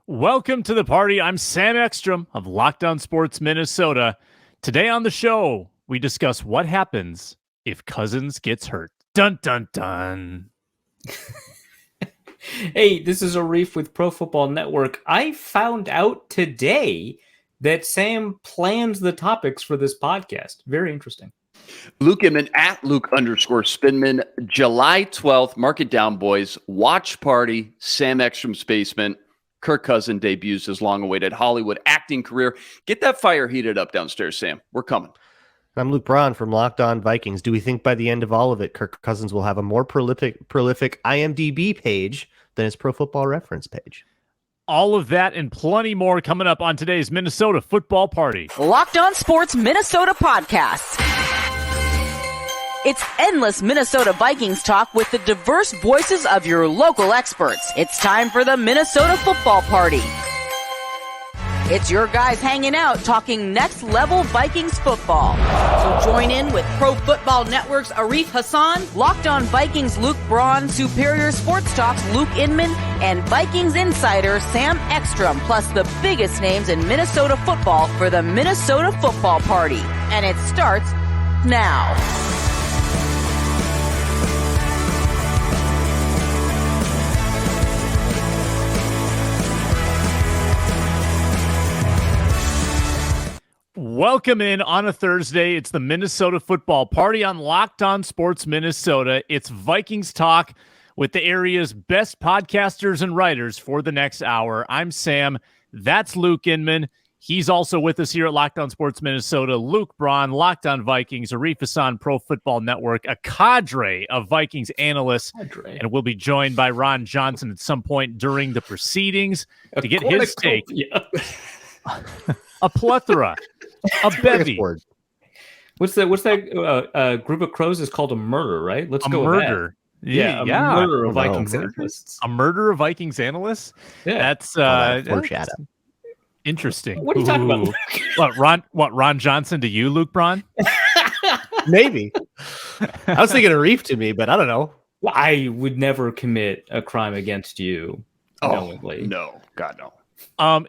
Welcome to the party. I'm Sam Ekstrom of Locked On Sports Minnesota. Today on the show, we discuss what happens if Cousins gets hurt. Dun, dun, dun. Hey, this is Arif with Pro Football Network. I found out today that Sam plans the topics for this podcast. Very interesting. Luke Inman at Luke_Spinman. July 12th, mark it down, boys. Watch party, Sam Ekstrom's basement. Kirk Cousins debuts his long-awaited Hollywood acting career. Get that fire heated up downstairs, Sam. We're coming. I'm Luke Braun from Locked On Vikings. Do we think by the end of all of it, Kirk Cousins will have a more prolific IMDb page than his Pro Football Reference page? All of that and plenty more coming up on today's Minnesota Football Party. Locked On Sports Minnesota podcast. It's endless Minnesota Vikings talk with the diverse voices of your local experts. It's time for the Minnesota Football Party. It's your guys hanging out talking next level Vikings football. So join in with Pro Football Network's Arif Hassan, Locked On Vikings Luke Braun, Superior Sports Talk's Luke Inman, and Vikings insider Sam Ekstrom, plus the biggest names in Minnesota football for the Minnesota Football Party. And it starts now. Welcome in on a Thursday. It's the Minnesota Football Party on Locked On Sports Minnesota. It's Vikings talk with the area's best podcasters and writers for the next hour. I'm Sam. That's Luke Inman. He's also with us here at Locked On Sports Minnesota. Luke Braun, Locked On Vikings, Arif Hassan, Pro Football Network, a cadre of Vikings analysts. And we'll be joined by Ron Johnson at some point during the proceedings to get his take. A plethora. A bevy. What's that group of crows is called a murder, right? Let's go murder. With that. Yeah, a murder of Vikings analysts. A murder of Vikings analysts? Yeah. That's interesting. What are you talking about, Luke? Ron Johnson to you, Luke Braun? Maybe. I was thinking Arif to me, but I don't know. Well, I would never commit a crime against you knowingly. No. God, no.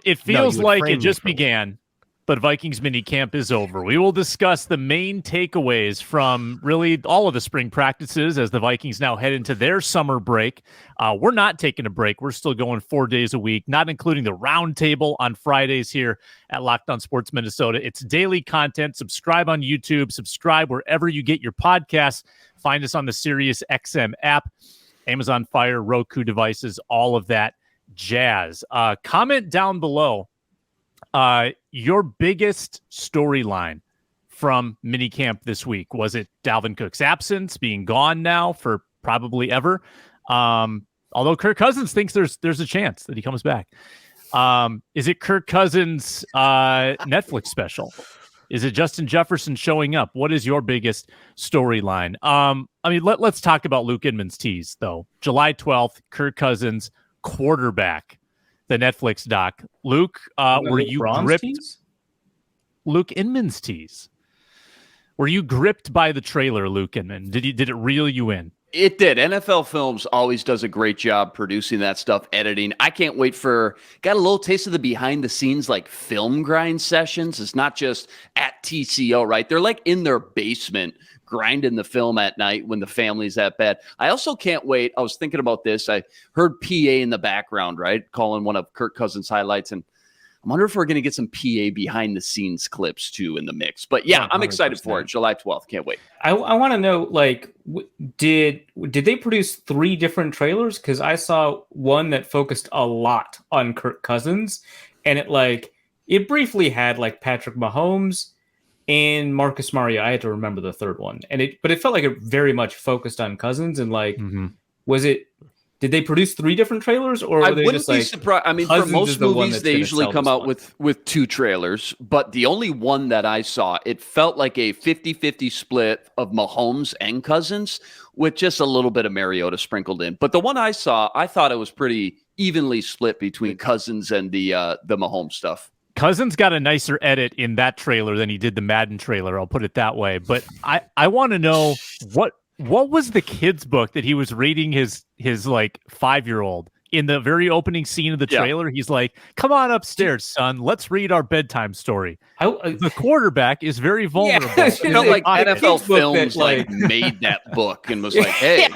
It feels like it just began, but Vikings minicamp is over. We will discuss the main takeaways from really all of the spring practices as the Vikings now head into their summer break. We're not taking a break. We're still going 4 days a week, not including the roundtable on Fridays here at Locked On Sports Minnesota. It's daily content. Subscribe on YouTube. Subscribe wherever you get your podcasts. Find us on the Sirius XM app, Amazon Fire, Roku devices, all of that jazz. Comment down below your biggest storyline from minicamp this week. Was it Dalvin Cook's absence, being gone now for probably ever? Although Kirk Cousins thinks there's a chance that he comes back. Is it Kirk Cousins' Netflix special? Is it Justin Jefferson showing up? What is your biggest storyline? Let's talk about Luke Inman's tease, though. July 12th, Kirk Cousins, quarterback, the Netflix doc. Luke, were you gripped? Tease? Luke Inman's tease. Were you gripped by the trailer, Luke Inman? Did it reel you in? It did. NFL Films always does a great job producing that stuff, editing. I can't wait got a little taste of the behind the scenes, like film grind sessions. It's not just at TCO, right? They're like in their basement grinding the film at night when the family's at bed. I also can't wait. I was thinking about this. I heard PA in the background, right? Calling one of Kirk Cousins' highlights. And I wonder if we're going to get some PA behind the scenes clips too in the mix. But yeah, 100%. I'm excited for it. July 12th. Can't wait. I want to know, like, did they produce 3 different trailers? Because I saw one that focused a lot on Kirk Cousins, and it briefly had like Patrick Mahomes and Marcus Mariota. I had to remember the third one, but it felt like it very much focused on Cousins. And was it? Did they produce 3 different trailers, or I were they wouldn't just be surprised. I mean, for most movies, they usually come out with 2 trailers, but the only one that I saw, it felt like a 50-50 split of Mahomes and Cousins with just a little bit of Mariota sprinkled in. But the one I saw, I thought it was pretty evenly split between Cousins and the Mahomes stuff. Cousins got a nicer edit in that trailer than he did the Madden trailer. I'll put it that way. But I want to know what was the kid's book that he was reading his like 5-year-old in the very opening scene of the trailer, he's like, "Come on upstairs, son. Let's read our bedtime story." The quarterback is very vulnerable. Yeah, like NFL Films like made that book and was like, "Hey,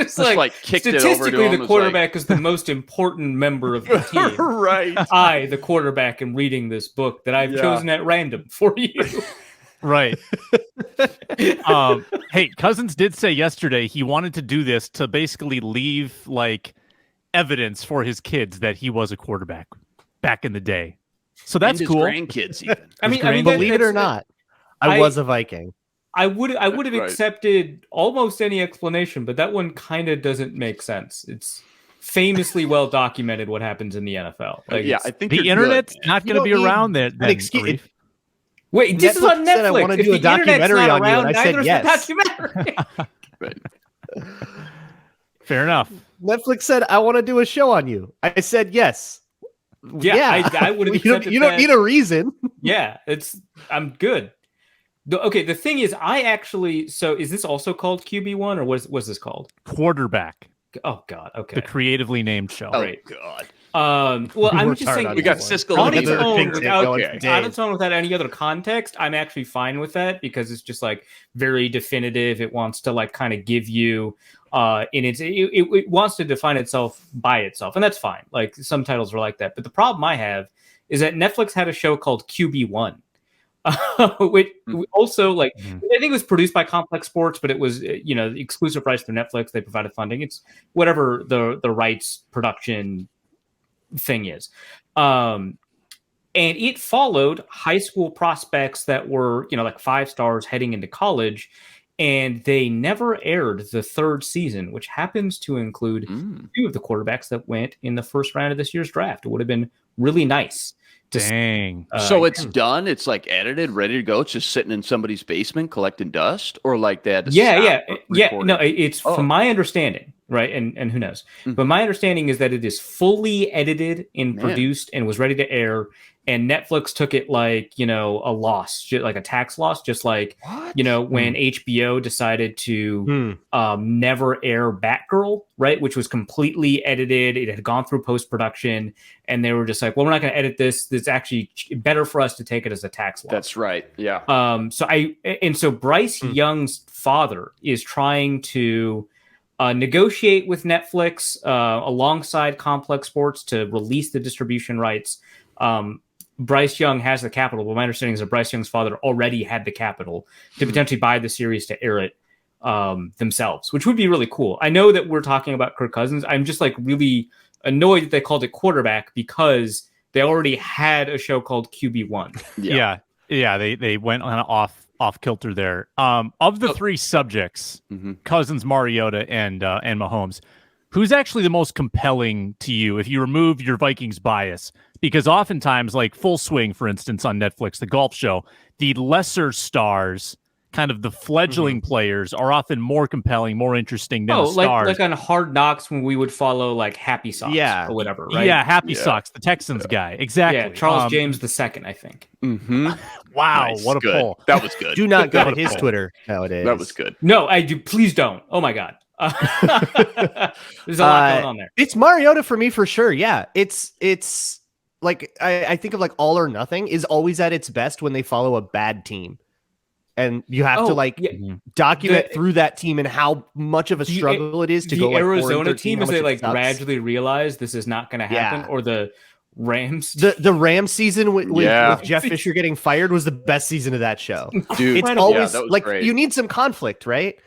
just like kicked it over to him." Statistically, the quarterback is the most important member of the team. Right. I, the quarterback, am reading this book that I've chosen at random for you. Right. Hey, Cousins did say yesterday he wanted to do this to basically leave like evidence for his kids that he was a quarterback back in the day. So that's and his cool. Grandkids, even. I mean, believe it or not, I was a Viking. I would have accepted almost any explanation, but that one kind of doesn't make sense. It's famously well documented what happens in the NFL. Like, I think the internet's not going to be around there. Wait, this is on Netflix. I want to do a documentary on you, and I said yes. Right. Fair enough. Netflix said, "I want to do a show on you." I said yes. Yeah. I would have accepted you don't need a reason. Yeah, I'm good. Okay, the thing is, so is this also called QB1 or what's this called? Quarterback. Oh God, okay. The creatively named show. Oh right. God. Well, I'm just saying we got Siskel on and its own without any other context. I'm actually fine with that because it's just like very definitive. It wants to like kind of give you, it wants to define itself by itself, and that's fine. Like some titles are like that, but the problem I have is that Netflix had a show called QB1. Which also I think it was produced by Complex Sports, but it was exclusive rights through Netflix. They provided funding. It's whatever the rights production thing is, and it followed high school prospects that were like 5 stars heading into college, and they never aired the 3rd season, which happens to include 2 of the quarterbacks that went in the first round of this year's draft. It would have been really nice. Dang. So it's done. It's like edited, ready to go. It's just sitting in somebody's basement collecting dust, or like that. Yeah. No, it's from my understanding, right? And who knows? But my understanding is that it is fully edited and produced and was ready to air. And Netflix took it like, a loss, like a tax loss, just like, when HBO decided to never air Batgirl, right? Which was completely edited. It had gone through post-production. And they were just like, well, we're not going to edit this. It's actually better for us to take it as a tax loss. That's right. Yeah. So Bryce Young's father is trying to negotiate with Netflix alongside Complex Sports to release the distribution rights. Bryce Young has the capital, but my understanding is that Bryce Young's father already had the capital to potentially buy the series to air it themselves, which would be really cool. I know that we're talking about Kirk Cousins. I'm just like really annoyed that they called it quarterback because they already had a show called QB1. Yeah. They went on off kilter there. Of the 3 subjects, Cousins, Mariota, and Mahomes, who's actually the most compelling to you if you remove your Vikings bias? Because oftentimes, like Full Swing, for instance, on Netflix, the golf show, the lesser stars, kind of the fledgling players, are often more compelling, more interesting than the stars. Like on Hard Knocks when we would follow like Happy Socks or whatever, right? Yeah, Happy Socks, the Texans guy. Exactly. Yeah, Charles James II, I think. Wow, nice. What a pull. That was good. Do not go to his Twitter nowadays. That was good. No, I do. Please don't. Oh my God. There's a lot going on there. It's Mariota for me for sure. Yeah, it's like I think of like All or Nothing is always at its best when they follow a bad team, and you have to document through that team and how much of a struggle it is to go. The Arizona team, as they like gradually realize this is not going to happen, or the Rams. The Rams season with Jeff Fisher getting fired was the best season of that show. Dude, it's always like great. You need some conflict, right?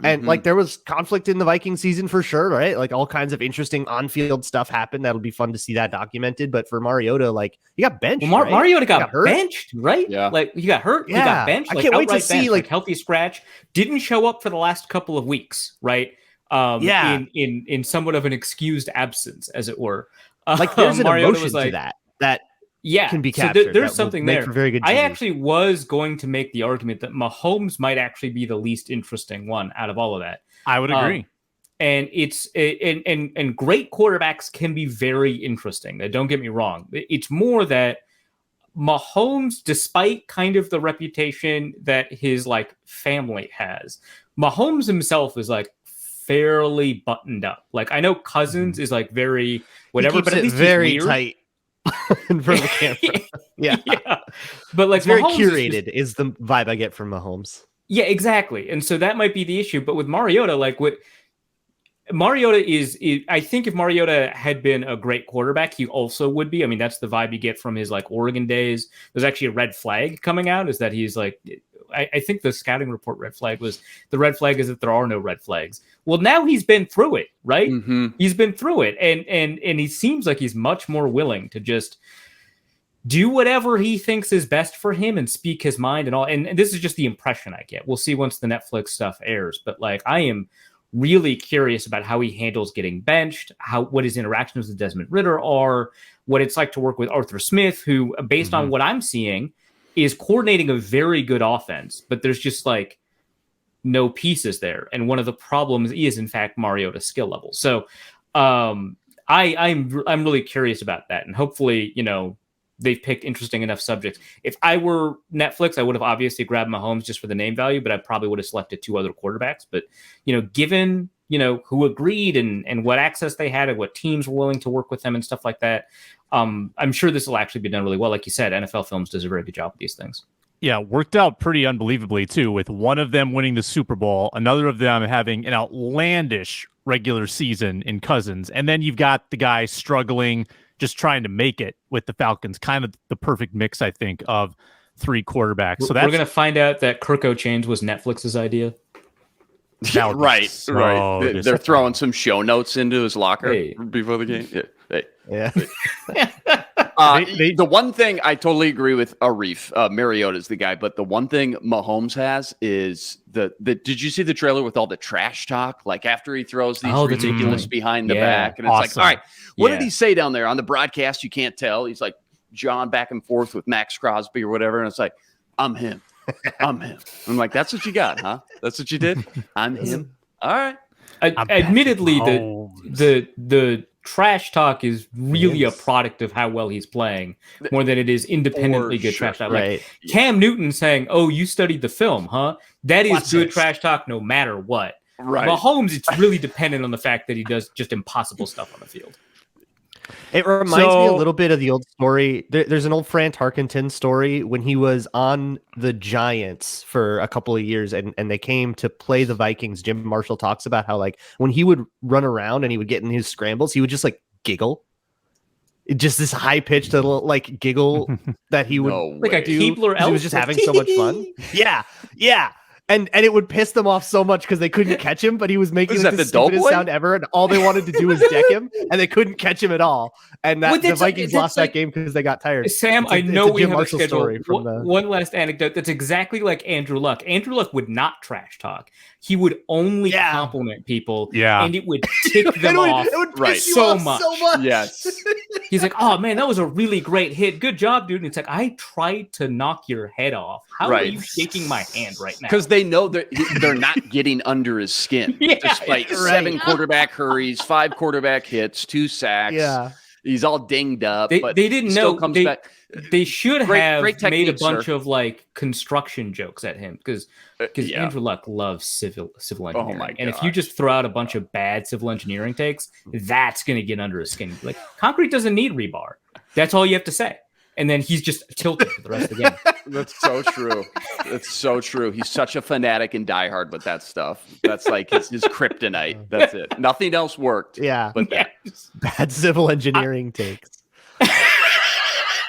And like there was conflict in the Viking season for sure, right? Like all kinds of interesting on-field stuff happened. That'll be fun to see that documented. But for Mariota, like you got benched. Well, right? Mariota got benched, right? Yeah. Like you got hurt. You got benched. I can't wait to see like healthy scratch. Didn't show up for the last couple of weeks, right? In somewhat of an excused absence, as it were. Like there's an emotion to that can be captured. So there's something there. For very good I actually was going to make the argument that Mahomes might actually be the least interesting one out of all of that. I would agree. And and great quarterbacks can be very interesting. Don't get me wrong. It's more that Mahomes, despite kind of the reputation that his like family has, Mahomes himself is like fairly buttoned up. Like, I know Cousins is like very whatever, but at least very he's weird. tight in front of the camera. Yeah. But like, it's very Mahomes curated is the vibe I get from Mahomes. Yeah, exactly. And so that might be the issue. But with Mariota, like what Mariota is, I think if Mariota had been a great quarterback, he also would be. I mean, that's the vibe you get from his like Oregon days. There's actually a red flag coming out, is that he's like, I think the scouting report red flag was, the red flag is that there are no red flags. Well, now he's been through it, right? Mm-hmm. He's been through it. And he seems like he's much more willing to just do whatever he thinks is best for him and speak his mind and all. And this is just the impression I get. We'll see once the Netflix stuff airs. But like, I am really curious about how he handles getting benched, what his interactions with Desmond Ridder are, what it's like to work with Arthur Smith, who, based on what I'm seeing, is coordinating a very good offense, but there's just like no pieces there. And one of the problems is, in fact, Mariota's skill level. So I'm really curious about that. And hopefully, they've picked interesting enough subjects. If I were Netflix, I would have obviously grabbed Mahomes just for the name value, but I probably would have selected 2 other quarterbacks. But, given, who agreed and what access they had and what teams were willing to work with them and stuff like that, I'm sure this will actually be done really well. Like you said, NFL Films does a very good job with these things. Yeah, worked out pretty unbelievably, too, with one of them winning the Super Bowl, another of them having an outlandish regular season in Cousins, and then you've got the guy struggling, just trying to make it with the Falcons. Kind of the perfect mix, I think, of 3 quarterbacks. So we're going to find out that Kirk Cousins was Netflix's idea. Right. They're throwing some show notes into his locker before the game. Yeah. The one thing I totally agree with Arif, Mariota's the guy, but the one thing Mahomes has is did you see the trailer with all the trash talk? Like after he throws these ridiculous behind the back, and it's like, all right, what did he say down there on the broadcast? You can't tell. He's like John back and forth with Max Crosby or whatever, and it's like, I'm him. I'm him. I'm like, that's what you got, huh? That's what you did? I'm him. All right. Admittedly, the trash talk is really a product of how well he's playing more than it is independently good trash talk. Like Cam Newton saying, "Oh, you studied the film, huh?" That is good trash talk no matter what. Right. Mahomes, it's really dependent on the fact that he does just impossible stuff on the field. It reminds me a little bit of the old story. There's an old Fran Tarkenton story when he was on the Giants for a couple of years and they came to play the Vikings. Jim Marshall talks about how like when he would run around and he would get in his scrambles, he would just like giggle. Just this high pitched little like giggle that he would like a Keebler elf. He was just having so much fun. Yeah. And it would piss them off so much because they couldn't catch him, but he was making the stupidest sound ever, and all they wanted to do was deck him, and they couldn't catch him at all. And the Vikings lost that game because they got tired. Sam, I know we have a schedule. One last anecdote that's exactly like Andrew Luck. Andrew Luck would not trash talk. He would only compliment people, and it would tick them off so much. Yes. He's like, "Oh man, that was a really great hit. Good job, dude." And it's like, I tried to knock your head off. How are you shaking my hand right now? Because they know they're not getting under his skin. Despite 7 quarterback hurries, 5 quarterback hits, 2 sacks. Yeah. He's all dinged up. They but didn't know. They should have made a bunch of like construction jokes at him because Andrew Luck loves civil engineering. Oh my God. And if you just throw out a bunch of bad civil engineering takes, that's going to get under his skin. Like concrete doesn't need rebar. That's all you have to say. And then he's just tilted for the rest of the game. That's so true. That's so true. He's such a fanatic and diehard with that stuff. That's like his kryptonite. That's it. Nothing else worked. Yeah. But that. Bad civil engineering takes.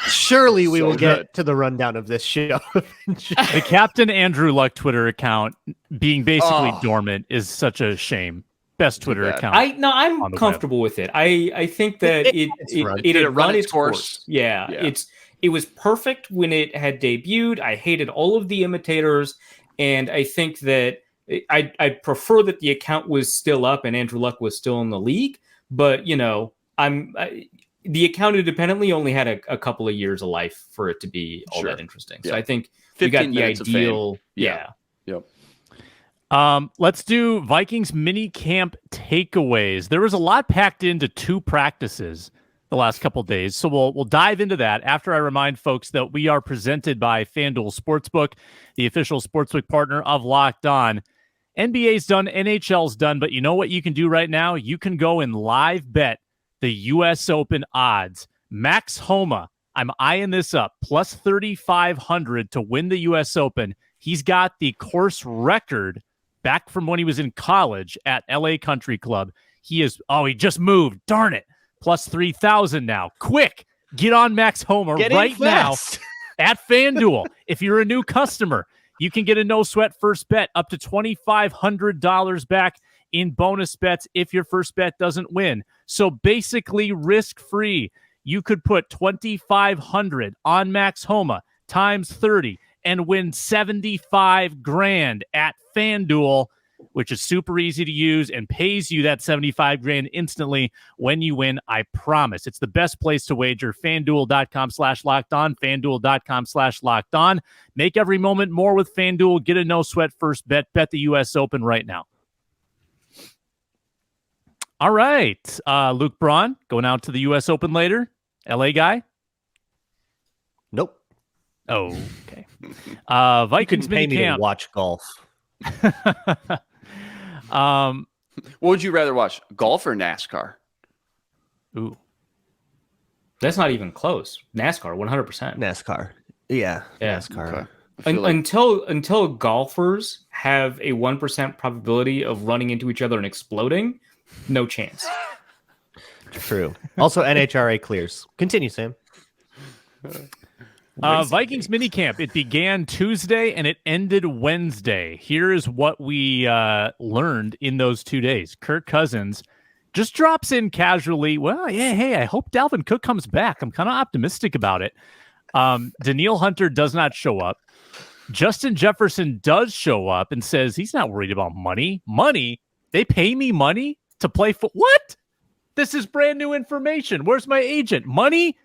Surely we will get to the rundown of this show. The Captain Andrew Luck Twitter account being basically dormant is such a shame. Best Twitter account. I'm comfortable with it. I think that it had run its course. Yeah. It was perfect when it had debuted. I hated all of the imitators, and I think that I prefer that the account was still up and Andrew Luck was still in the league. But the account independently only had a couple of years of life for it to be all that interesting. So I think you got the ideal. Yep. Let's do Vikings mini camp takeaways. There was a lot packed into 2 practices the last couple of days, so we'll dive into that after I remind folks that we are presented by FanDuel Sportsbook, the official sportsbook partner of Locked On. NBA's done, NHL's done, but you know what you can do right now? You can go and live bet the U.S. Open odds. Max Homa, I'm eyeing this up, plus 3,500 to win the U.S. Open. He's got the course record back from when he was in college at LA Country Club. He just moved. Darn it. Plus 3,000 now. Quick, get on Max Homa right now at FanDuel. If you're a new customer, you can get a no-sweat first bet up to $2,500 back in bonus bets if your first bet doesn't win. So basically risk-free. You could put $2,500 on Max Homa times 30 and win $75,000 at FanDuel, which is super easy to use and pays you that $75,000 instantly when you win. I promise. It's the best place to wager. FanDuel.com/lockedon. FanDuel.com/lockedon. Make every moment more with FanDuel. Get a no sweat first bet. Bet the U.S. Open right now. All right. Luke Braun going out to the U.S. Open later. LA guy? Nope. Oh, okay. Vikings pay me minicamp. to watch golf. What would you rather watch, golf or NASCAR? Ooh, That's not even close. NASCAR, 100%. NASCAR. Yeah. NASCAR. Okay. Until golfers have a 1% probability of running into each other and exploding, no chance. True. Also, NHRA clears. Continue, Sam. Vikings minicamp. It began Tuesday and it ended Wednesday. Here is what we learned in those 2 days. Kirk Cousins just drops in casually. Well, yeah, hey, I hope Dalvin Cook comes back. I'm kind of optimistic about it. Danielle Hunter does not show up. Justin Jefferson does show up and says he's not worried about money. Money? They pay me money to play football? What? This is brand new information. Where's my agent? Money?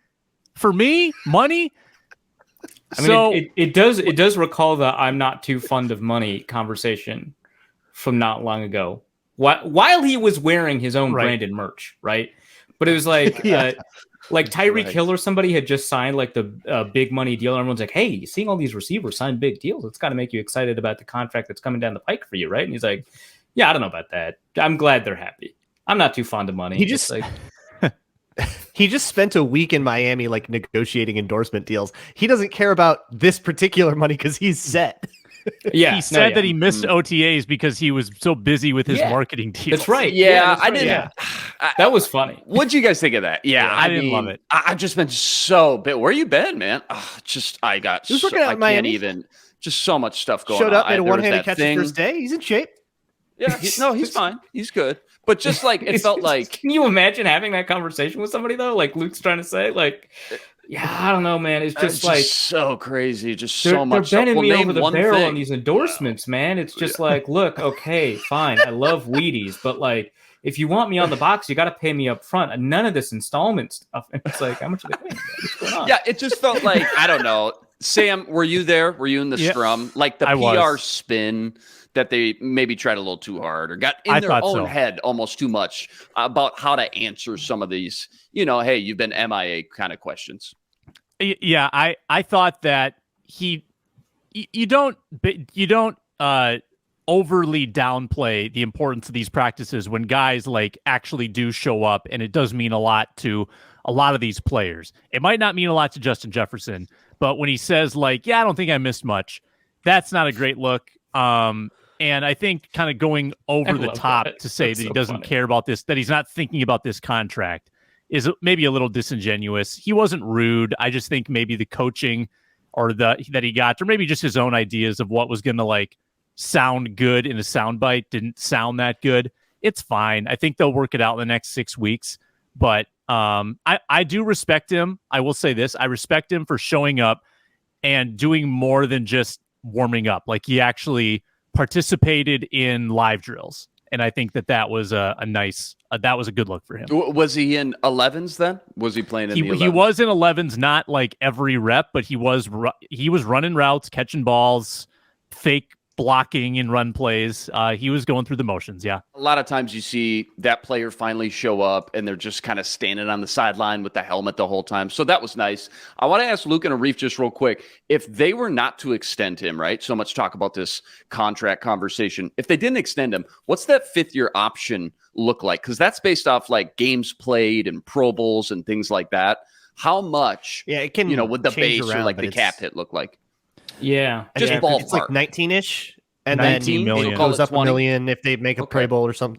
For me? Money? I mean, it does recall the "I'm not too fond of money" conversation from not long ago. While he was wearing his own branded merch, right? But it was like, like Tyreek Hill or somebody had just signed like the big money deal. And everyone's like, "Hey, seeing all these receivers sign big deals, it's got to make you excited about the contract that's coming down the pike for you, right?" And he's like, "Yeah, I don't know about that. I'm glad they're happy. I'm not too fond of money." He just he just spent a week in Miami, like negotiating endorsement deals. He doesn't care about this particular money because he's set. Yeah, he said that he missed OTAs because he was so busy with his marketing deals. That's right. Yeah, that's right. I did. Yeah. That was funny. What'd you guys think of that? Yeah, I didn't love it. I've just been so bit. Where you been, man? I got. He was working out in Miami. Just so much stuff going on. Showed up, made a one-handed catch the first day. He's in shape. Yeah, he's fine. He's good. But just like it felt like. Can you imagine having that conversation with somebody though? Like Luke's trying to say, like, yeah, I don't know, man. It's just like so crazy. Just so much. They're bending me over the barrel on these endorsements, man. It's just like, look, okay, fine. I love Wheaties, but like, if you want me on the box, you got to pay me up front. And none of this installment stuff. And it's like, how much are they paying? What's going on? Yeah, it just felt like, I don't know. Sam, were you there? Were you in the scrum? Like the PR spin that they maybe tried a little too hard or got in their own head almost too much about how to answer some of these, hey, you've been MIA kind of questions. Yeah, I thought that you don't overly downplay the importance of these practices when guys like actually do show up, and it does mean a lot to a lot of these players. It might not mean a lot to Justin Jefferson, but when he says like, yeah, I don't think I missed much, that's not a great look. And I think kind of going over the top to say that he doesn't care about this, that he's not thinking about this contract is maybe a little disingenuous. He wasn't rude. I just think maybe the coaching or that he got, or maybe just his own ideas of what was going to like sound good in a soundbite didn't sound that good. It's fine. I think they'll work it out in the next 6 weeks, but I do respect him. I will say this. I respect him for showing up and doing more than just warming up. Like he actually participated in live drills. And I think that was a nice, that was a good look for him. Was he in 11s then? Was he playing in the 11s? He was in 11s, not like every rep, but he was running routes, catching balls, fake blocking and run plays. He was going through the motions. Yeah. A lot of times you see that player finally show up and they're just kind of standing on the sideline with the helmet the whole time. So that was nice. I want to ask Luke and Arif just real quick, if they were not to extend him, right? So much talk about this contract conversation. If they didn't extend him, what's that 5th-year option look like? Because that's based off like games played and Pro Bowls and things like that. How much, it can, would the base around, or like the cap hit look like? Yeah. Just ballpark. It's like 19-ish. And 19 then million. it goes up 20. $1 million if they make a Pro Bowl or something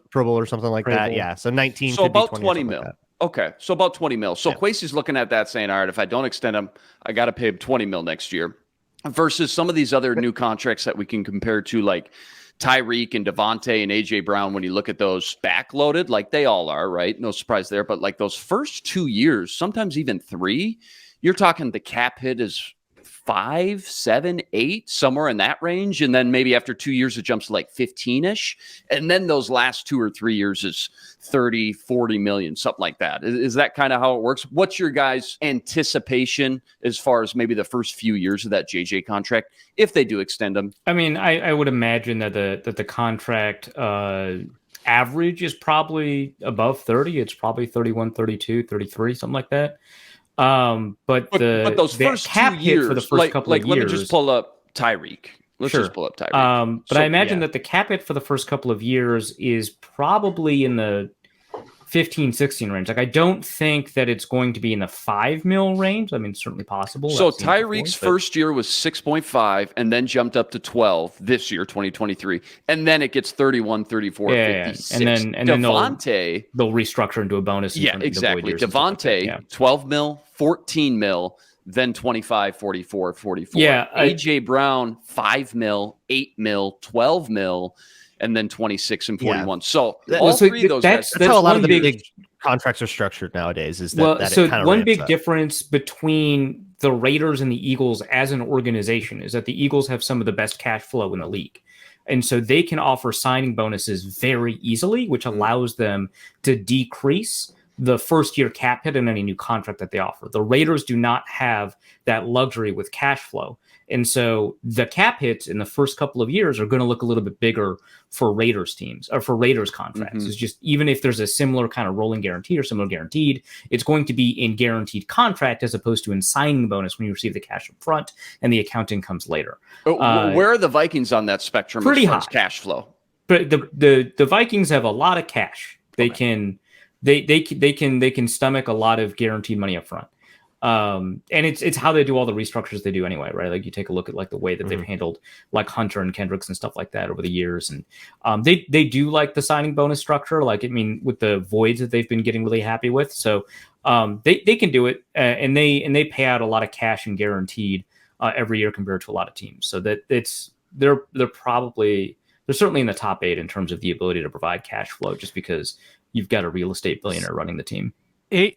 like that. Yeah. So 19. So could be about 20, 20 mil. like Okay. So about 20 mil. So Kwesi's looking at that saying, all right, if I don't extend him, I got to pay him 20 mil next year versus some of these other new contracts that we can compare to like Tyreek and Devontae and AJ Brown. When you look at those backloaded, like they all are, right? No surprise there. But like those first 2 years, sometimes even 3, you're talking the cap hit is 5, 7, 8, somewhere in that range. And then maybe after 2 years, it jumps to like 15-ish. And then those last 2 or 3 years is 30, 40 million, something like that. Is that kind of how it works? What's your guys' anticipation as far as maybe the first few years of that JJ contract, if they do extend them? I mean, I would imagine that the contract average is probably above 30. It's probably 31, 32, 33, something like that. But those first cap 2 hit years, for the first couple of years. Let me just pull up Tyreek. Let's just pull up Tyreek. But I imagine that the cap hit for the first couple of years is probably in the 15, 16 range. Like, I don't think that it's going to be in the 5 mil range. I mean, it's certainly possible. So Tyreek's first year was 6.5 and then jumped up to 12 this year, 2023. And then it gets 31, 34, 56. And then Devontae, they'll restructure into a bonus. Yeah, exactly. Devontae, 12 mil, 14 mil, then 25, 44, 44. Yeah. AJ Brown, 5 mil, 8 mil, 12 mil. And then 26 and 41. So all three of those guys. That's how a lot of the big contracts are structured nowadays. Is that one big difference between the Raiders and the Eagles as an organization is that the Eagles have some of the best cash flow in the league. And so they can offer signing bonuses very easily, which allows them to decrease the first year cap hit in any new contract that they offer. The Raiders do not have that luxury with cash flow. And so the cap hits in the first couple of years are going to look a little bit bigger for Raiders teams or for Raiders contracts. It's just, even if there's a similar kind of rolling guarantee or similar guaranteed, it's going to be in guaranteed contract as opposed to in signing bonus when you receive the cash up front and the accounting comes later. Where are the Vikings on that spectrum? Pretty as far high. As cash flow. But the Vikings have a lot of cash. They can stomach a lot of guaranteed money up front. And it's how they do all the restructures they do anyway, right? Like you take a look at like the way that they've handled like Hunter and Kendricks and stuff like that over the years. And they do like the signing bonus structure, like, I mean, with the voids that they've been getting really happy with. So they can do it, and they pay out a lot of cash and guaranteed every year compared to a lot of teams. So that they're certainly in the top 8 in terms of the ability to provide cash flow, just because you've got a real estate billionaire running the team.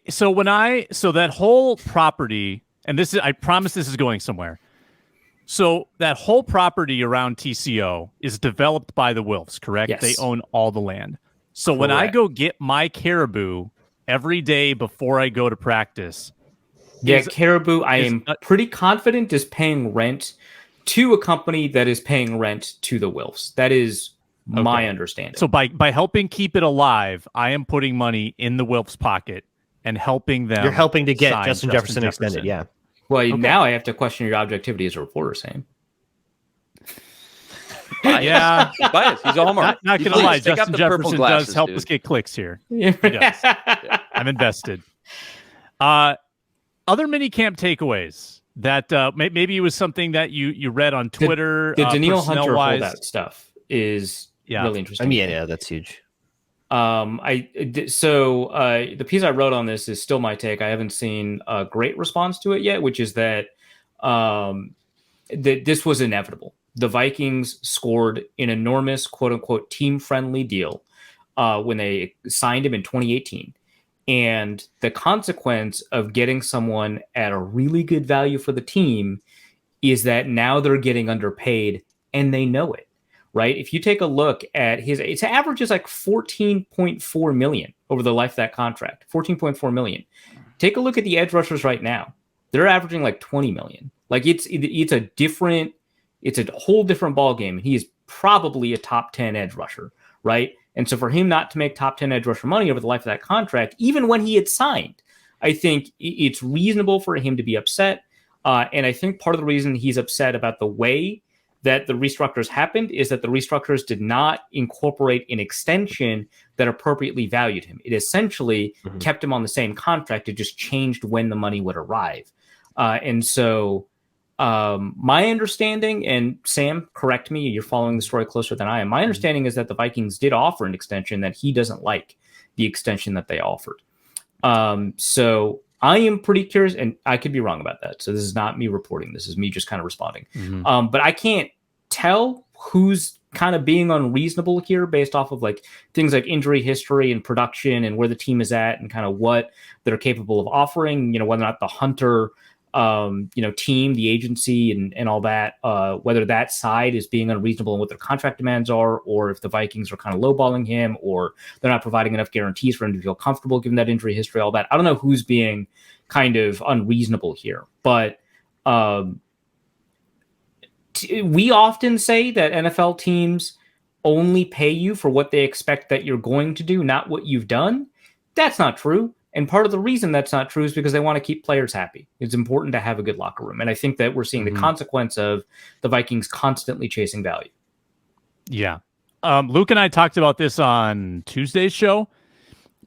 So that whole property, and I promise this is going somewhere. So that whole property around TCO is developed by the Wilfs, correct? Yes. They own all the land. So Correct. when I go get my caribou every day before I go to practice. Caribou, I am pretty confident, is paying rent to a company that is paying rent to the Wilfs. That is my understanding. So by helping keep it alive, I am putting money in the Wilfs' pocket and helping them. You're helping to get Justin Jefferson extended, yeah. Well, now I have to question your objectivity as a reporter, Sam. Yeah. Bias. He's a homer. Not going to lie, Justin Jefferson does help us get clicks here. He does. I'm invested. Other mini camp takeaways that maybe it was something that you read on Twitter. The Danielle Hunter holdout stuff is really interesting. I mean, yeah, that's huge. The piece I wrote on this is still my take. I haven't seen a great response to it yet, which is that this was inevitable. The Vikings scored an enormous quote unquote team friendly deal when they signed him in 2018. And the consequence of getting someone at a really good value for the team is that now they're getting underpaid and they know it. Right. If you take a look at its average is like 14.4 million over the life of that contract, 14.4 million. Take a look at the edge rushers right now. They're averaging like 20 million. Like it's a different it's a whole different ballgame. He is probably a top 10 edge rusher, right? And so for him not to make top 10 edge rusher money over the life of that contract, even when he had signed, I think it's reasonable for him to be upset. And I think part of the reason he's upset about the way that the restructures happened is that the restructures did not incorporate an extension that appropriately valued him. It essentially kept him on the same contract. It just changed when the money would arrive. And so my understanding, and Sam, correct me, you're following the story closer than I am. My understanding is that the Vikings did offer an extension, that he doesn't like the extension that they offered. So I am pretty curious, and I could be wrong about that. So this is not me reporting. This is me just kind of responding. But I can't tell who's kind of being unreasonable here based off of like things like injury history and production and where the team is at and kind of what they're capable of offering, whether or not the Hunter, team, the agency and all that, whether that side is being unreasonable in what their contract demands are, or if the Vikings are kind of lowballing him, or they're not providing enough guarantees for him to feel comfortable given that injury history, all that. I don't know who's being kind of unreasonable here, but we often say that NFL teams only pay you for what they expect that you're going to do, not what you've done. That's not true. And part of the reason that's not true is because they want to keep players happy. It's important to have a good locker room. And I think that we're seeing the consequence of the Vikings constantly chasing value. Yeah. Luke and I talked about this on Tuesday's show.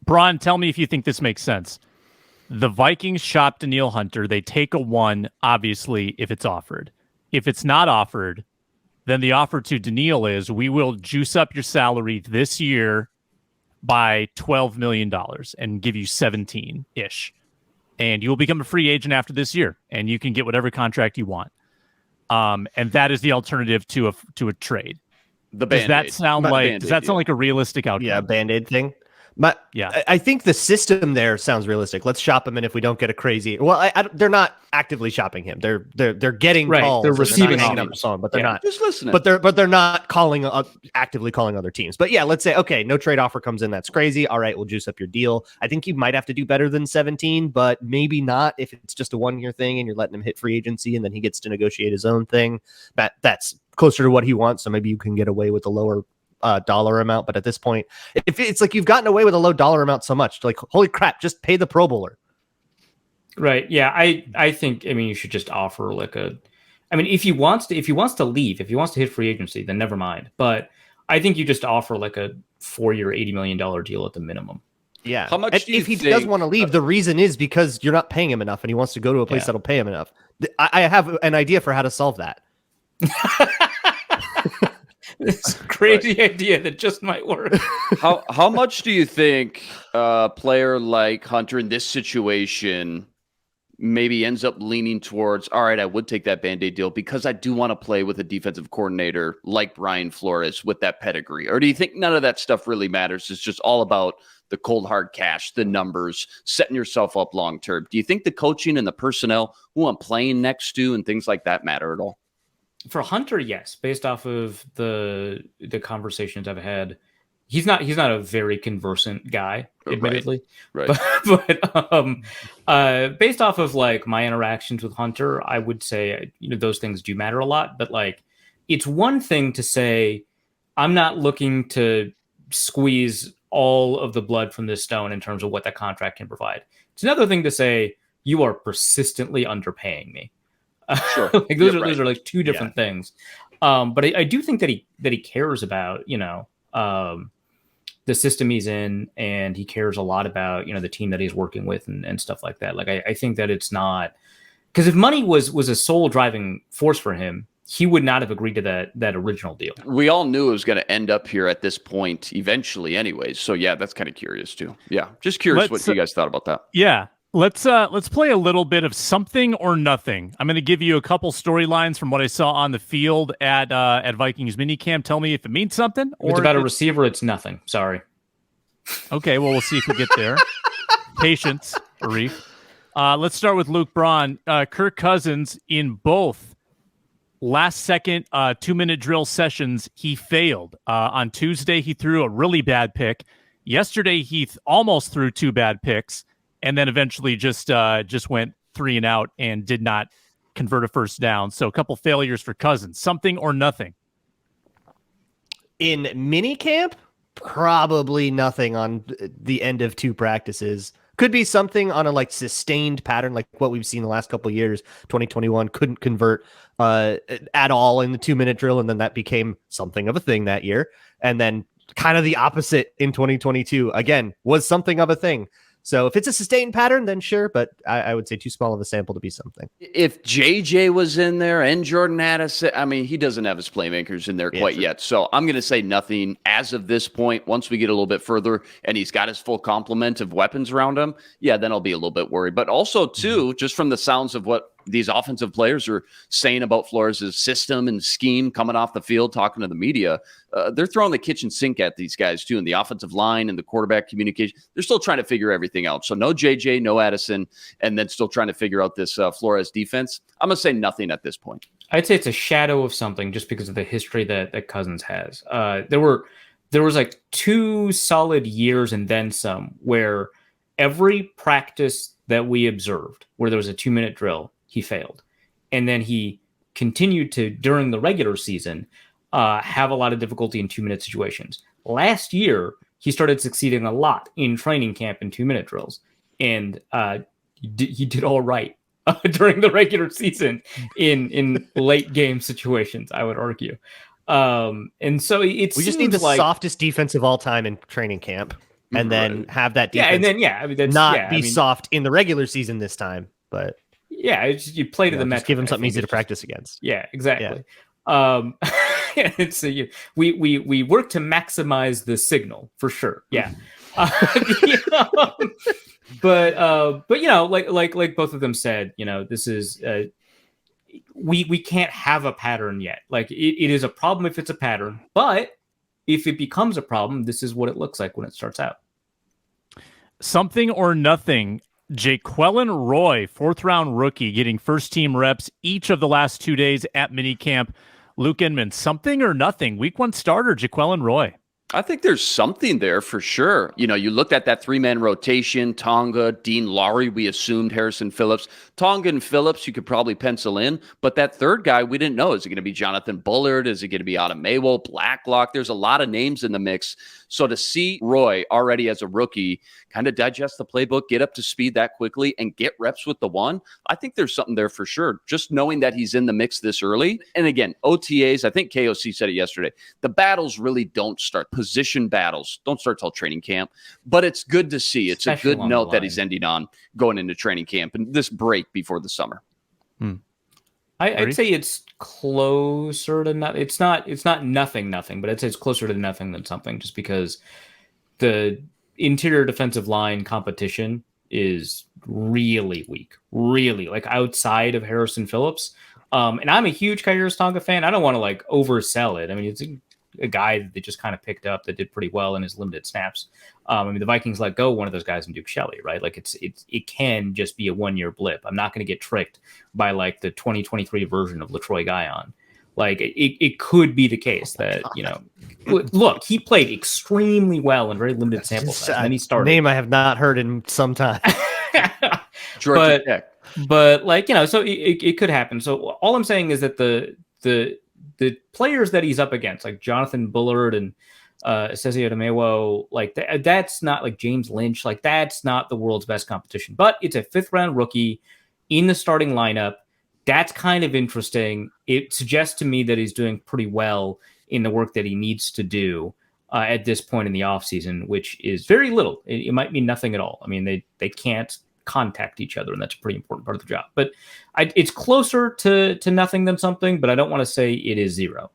Braun, tell me if you think this makes sense. The Vikings shop Danielle Hunter. They take a 1, obviously, if it's offered. If it's not offered, then the offer to Danielle is, we will juice up your salary this year by $12 million and give you 17-ish. And you will become a free agent after this year, and you can get whatever contract you want. And that is the alternative to a trade. Does that sound like a realistic outcome? Yeah, Band-Aid thing. Yeah, I think the system there sounds realistic. Let's shop him in if we don't get a crazy. Well, they're not actively shopping him. They're getting calls. They're receiving calls, but they're not just listening. But they're not actively calling other teams. But yeah, let's say okay, no trade offer comes in. That's crazy. All right, we'll juice up your deal. I think you might have to do better than 17, but maybe not if it's just a 1-year thing and you're letting him hit free agency and then he gets to negotiate his own thing. That's closer to what he wants. So maybe you can get away with a lower dollar amount, but at this point, if it's like you've gotten away with a low dollar amount so much, like holy crap, just pay the Pro Bowler. Right. Yeah. I think you should just offer if he wants to leave, if he wants to hit free agency, then never mind. But I think you just offer like a 4-year, $80 million deal at the minimum. Yeah. How much if he does want to leave, the reason is because you're not paying him enough and he wants to go to a place that'll pay him enough. I have an idea for how to solve that. This crazy idea that just might work. How much do you think a player like Hunter in this situation maybe ends up leaning towards, all right, I would take that Band-Aid deal because I do want to play with a defensive coordinator like Brian Flores with that pedigree? Or do you think none of that stuff really matters? It's just all about the cold hard cash, the numbers, setting yourself up long term. Do you think the coaching and the personnel, who I'm playing next to and things like that matter at all? For Hunter, yes, based off of the conversations I've had, he's not a very conversant guy, admittedly. Right. But based off of like my interactions with Hunter, I would say those things do matter a lot. But like, it's one thing to say, I'm not looking to squeeze all of the blood from this stone in terms of what that contract can provide. It's another thing to say, you are persistently underpaying me. Sure. Like those are like two different things. But I do think that he cares about, the system he's in, and he cares a lot about, the team that he's working with and stuff like that. Like, I think that it's not, because if money was a sole driving force for him, he would not have agreed to that original deal. We all knew it was going to end up here at this point eventually anyways. So yeah, that's kind of curious too. Yeah. Just curious what you guys thought about that. Yeah. Let's play a little bit of something or nothing. I'm going to give you a couple storylines from what I saw on the field at Vikings minicamp. Tell me if it means something. Or if it's about a receiver, it's nothing. Sorry. Okay, well, we'll see if we get there. Patience, Arif. Let's start with Luke Braun. Kirk Cousins, in both last-second 2-minute drill sessions, he failed. On Tuesday, he threw a really bad pick. Yesterday, he almost threw 2 bad picks, and then eventually just went 3 and out and did not convert a first down. So a couple failures for Cousins. Something or nothing. In minicamp, probably nothing on the end of 2 practices. Could be something on a like sustained pattern, like what we've seen the last couple of years. 2021 couldn't convert at all in the 2-minute drill, and then that became something of a thing that year. And then kind of the opposite in 2022, again, was something of a thing. So if it's a sustained pattern, then sure, but I would say too small of a sample to be something. If JJ was in there and Jordan Addison, I mean, he doesn't have his playmakers in there quite yet. So I'm going to say nothing as of this point. Once we get a little bit further and he's got his full complement of weapons around him, yeah, then I'll be a little bit worried. But also, too, just from the sounds of what these offensive players are saying about Flores' system and scheme coming off the field, talking to the media, they're throwing the kitchen sink at these guys too, and the offensive line and the quarterback communication. They're still trying to figure everything out. So no JJ, no Addison, and then still trying to figure out this Flores defense. I'm going to say nothing at this point. I'd say it's a shadow of something just because of the history that Cousins has. There was like 2 solid years and then some where every practice that we observed where there was a 2-minute drill, he failed. And then he continued to, during the regular season, have a lot of difficulty in 2-minute situations. Last year, he started succeeding a lot in training camp in 2-minute drills. And he did all right during the regular season in late game situations, I would argue. And so we just need the softest defense of all time in training camp. And then have that defense soft in the regular season this time. But yeah, you play to the metric. Give him something easy to practice against. Yeah, exactly. Yeah. We work to maximize the signal for sure. Yeah. But you know, like both of them said, you know, this is we can't have a pattern yet. Like it is a problem if it's a pattern, but if it becomes a problem, this is what it looks like when it starts out. Something or nothing. Jaquelin Roy, 4th-round rookie, getting first-team reps each of the last 2 days at minicamp. Luke Inman, something or nothing? Week 1 starter, Jaquelin Roy. I think there's something there for sure. You know, you looked at that 3-man rotation, Tonga, Dean Lowry, we assumed Harrison Phillips. Tonga and Phillips, you could probably pencil in. But that third guy, we didn't know. Is it going to be Jonathan Bullard? Is it going to be Adam Maywell, Blacklock? There's a lot of names in the mix. So to see Roy already as a rookie kind of digest the playbook, get up to speed that quickly, and get reps with the one, I think there's something there for sure. Just knowing that he's in the mix this early. And again, OTAs, I think KOC said it yesterday, the battles really don't start. Position battles don't start till training camp. But it's good to see. It's a good note that he's ending on going into training camp and this break before the summer. I'd say it's closer to nothing. It's not nothing, but I'd say it's closer to nothing than something, just because the interior defensive line competition is really weak, really, like outside of Harrison Phillips. And I'm a huge Khyiris Tonga fan. I don't want to like oversell it. I mean, it's a guy that they just kind of picked up that did pretty well in his limited snaps. I mean, the Vikings let go one of those guys in Duke Shelley, right? Like it can just be a 1-year blip. I'm not going to get tricked by like the 2023 version of LaTroy Guion. Like it could be the case that, you know, look, he played extremely well in very limited sample size. And then he started. Name I have not heard in some time. But like, you know, so it could happen. So all I'm saying is that the players that he's up against, like Jonathan Bullard and Kwesi-adofo-mensah, like that's not like James Lynch, like that's not the world's best competition. But it's a 5th-round rookie in the starting lineup. That's kind of interesting. It suggests to me that he's doing pretty well in the work that he needs to do at this point in the offseason, which is very little. It might mean nothing at all. I mean, they can't contact each other, and that's a pretty important part of the job. But it's closer to nothing than something, but I don't want to say it is 0.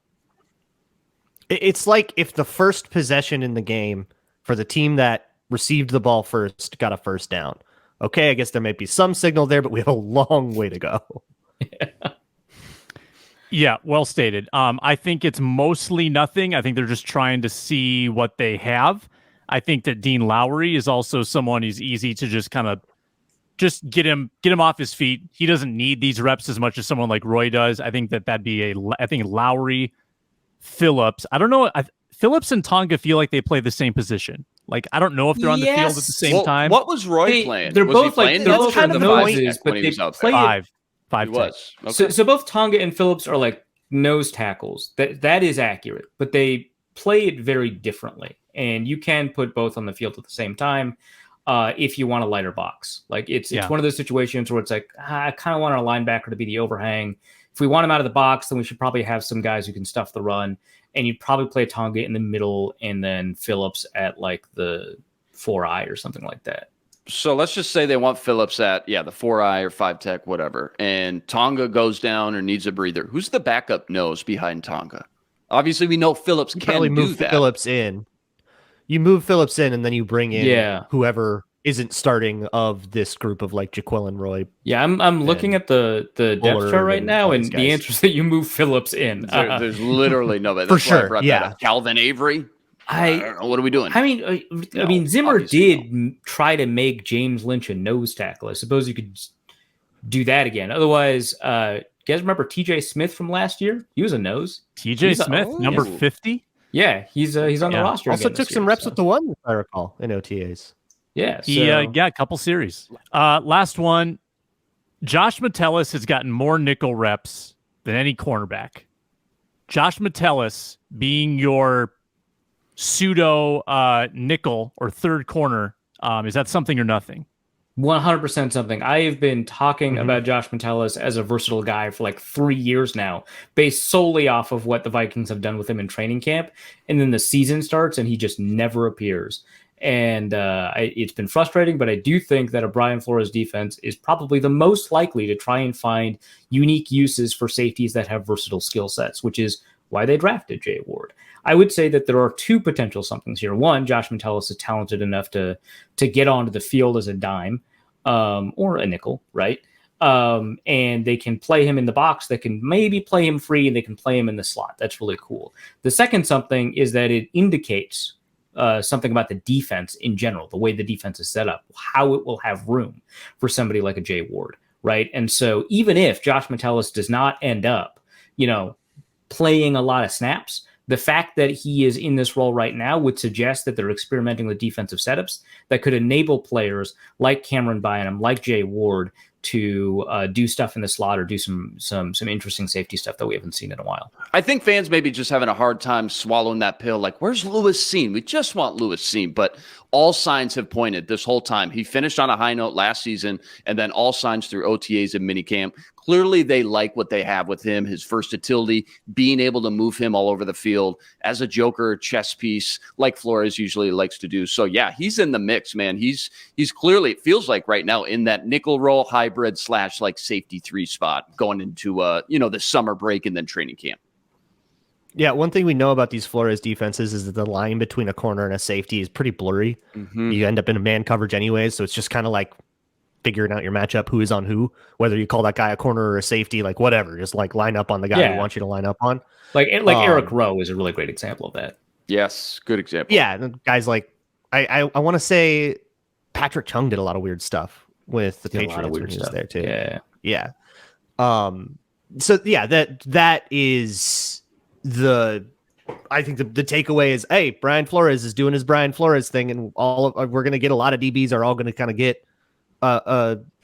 It's like if the first possession in the game for the team that received the ball first got a first down. Okay, I guess there might be some signal there, but we have a long way to go. Yeah, well stated. I think it's mostly nothing. I think they're just trying to see what they have. I think that Dean Lowry is also someone who's easy to just kind of just get him off his feet. He doesn't need these reps as much as someone like Roy does. I think that'd be I think Lowry, Phillips. I don't know. Phillips and Tonga feel like they play the same position. Like, I don't know if they're on the field at the same time. What was Roy playing? They're was both he like playing? kind of noises, but they play 5. He was. Okay. So both Tonga and Phillips are like nose tackles. That is accurate, but they play it very differently. And you can put both on the field at the same time if you want a lighter box. Like it's one of those situations where it's like, I kind of want our linebacker to be the overhang. If we want him out of the box, then we should probably have some guys who can stuff the run. And you'd probably play Tonga in the middle and then Phillips at like the 4-eye or something like that. So let's just say they want Phillips at, the 4-eye or 5-tech, whatever. And Tonga goes down or needs a breather. Who's the backup nose behind Tonga? Obviously, we know Phillips can do that. Phillips in. You move Phillips in, and then you bring in whoever isn't starting of this group of like Jaquelin Roy. Yeah, I'm looking at the depth chart right now, and the answer is that you move Phillips in. There's literally nobody. For sure, Calvin Avery. I don't know, what are we doing? I mean, Zimmer did try to make James Lynch a nose tackle. I suppose you could do that again. Otherwise, you guys remember TJ Smith from last year? He was a nose. TJ Smith, number 50? Yeah, he's on the roster. Also took some reps with the one, if I recall, in OTAs. Yeah, he got a couple series. Last one, Josh Mettelus has gotten more nickel reps than any cornerback. Josh Mettelus being your pseudo nickel or third corner, is that something or nothing? 100% something. I have been talking about Josh Mettelus as a versatile guy for like 3 years now, based solely off of what the Vikings have done with him in training camp. And then the season starts and he just never appears. And it's been frustrating, but I do think that a Brian Flores defense is probably the most likely to try and find unique uses for safeties that have versatile skill sets, which is why they drafted Jay Ward. I would say that there are two potential somethings here. One, Josh Mettelus is talented enough to get onto the field as a dime or a nickel, right? And they can play him in the box. They can maybe play him free, and they can play him in the slot. That's really cool. The second something is that it indicates something about the defense in general, the way the defense is set up, how it will have room for somebody like a Jay Ward, right? And so even if Josh Mettelus does not end up, playing a lot of snaps, the fact that he is in this role right now would suggest that they're experimenting with defensive setups that could enable players like Cameron Bynum, like Jay Ward, to do stuff in the slot or do some interesting safety stuff that we haven't seen in a while. I think fans may be just having a hard time swallowing that pill. Like, where's Lewis Cine? We just want Lewis Cine, but all signs have pointed this whole time. He finished on a high note last season, and then all signs through OTAs and minicamp. Clearly, they like what they have with him, his versatility, being able to move him all over the field as a joker chess piece, like Flores usually likes to do. So, yeah, he's in the mix, man. He's clearly, it feels like right now, in that nickel role hybrid / like safety 3 spot going into the summer break and then training camp. Yeah, one thing we know about these Flores defenses is that the line between a corner and a safety is pretty blurry. You end up in a man coverage anyways, so it's just kind of like figuring out your matchup, who is on who, whether you call that guy a corner or a safety, like whatever, just like line up on the guy who wants you to line up on. Like Eric Rowe is a really great example of that. Yes, good example. Yeah, guys like I want to say Patrick Chung did a lot of weird stuff with the Patriots when he was there too. Yeah. So yeah, that is I think the takeaway is, hey, Brian Flores is doing his Brian Flores thing, and we're going to get a lot of DBs are all going to kind of get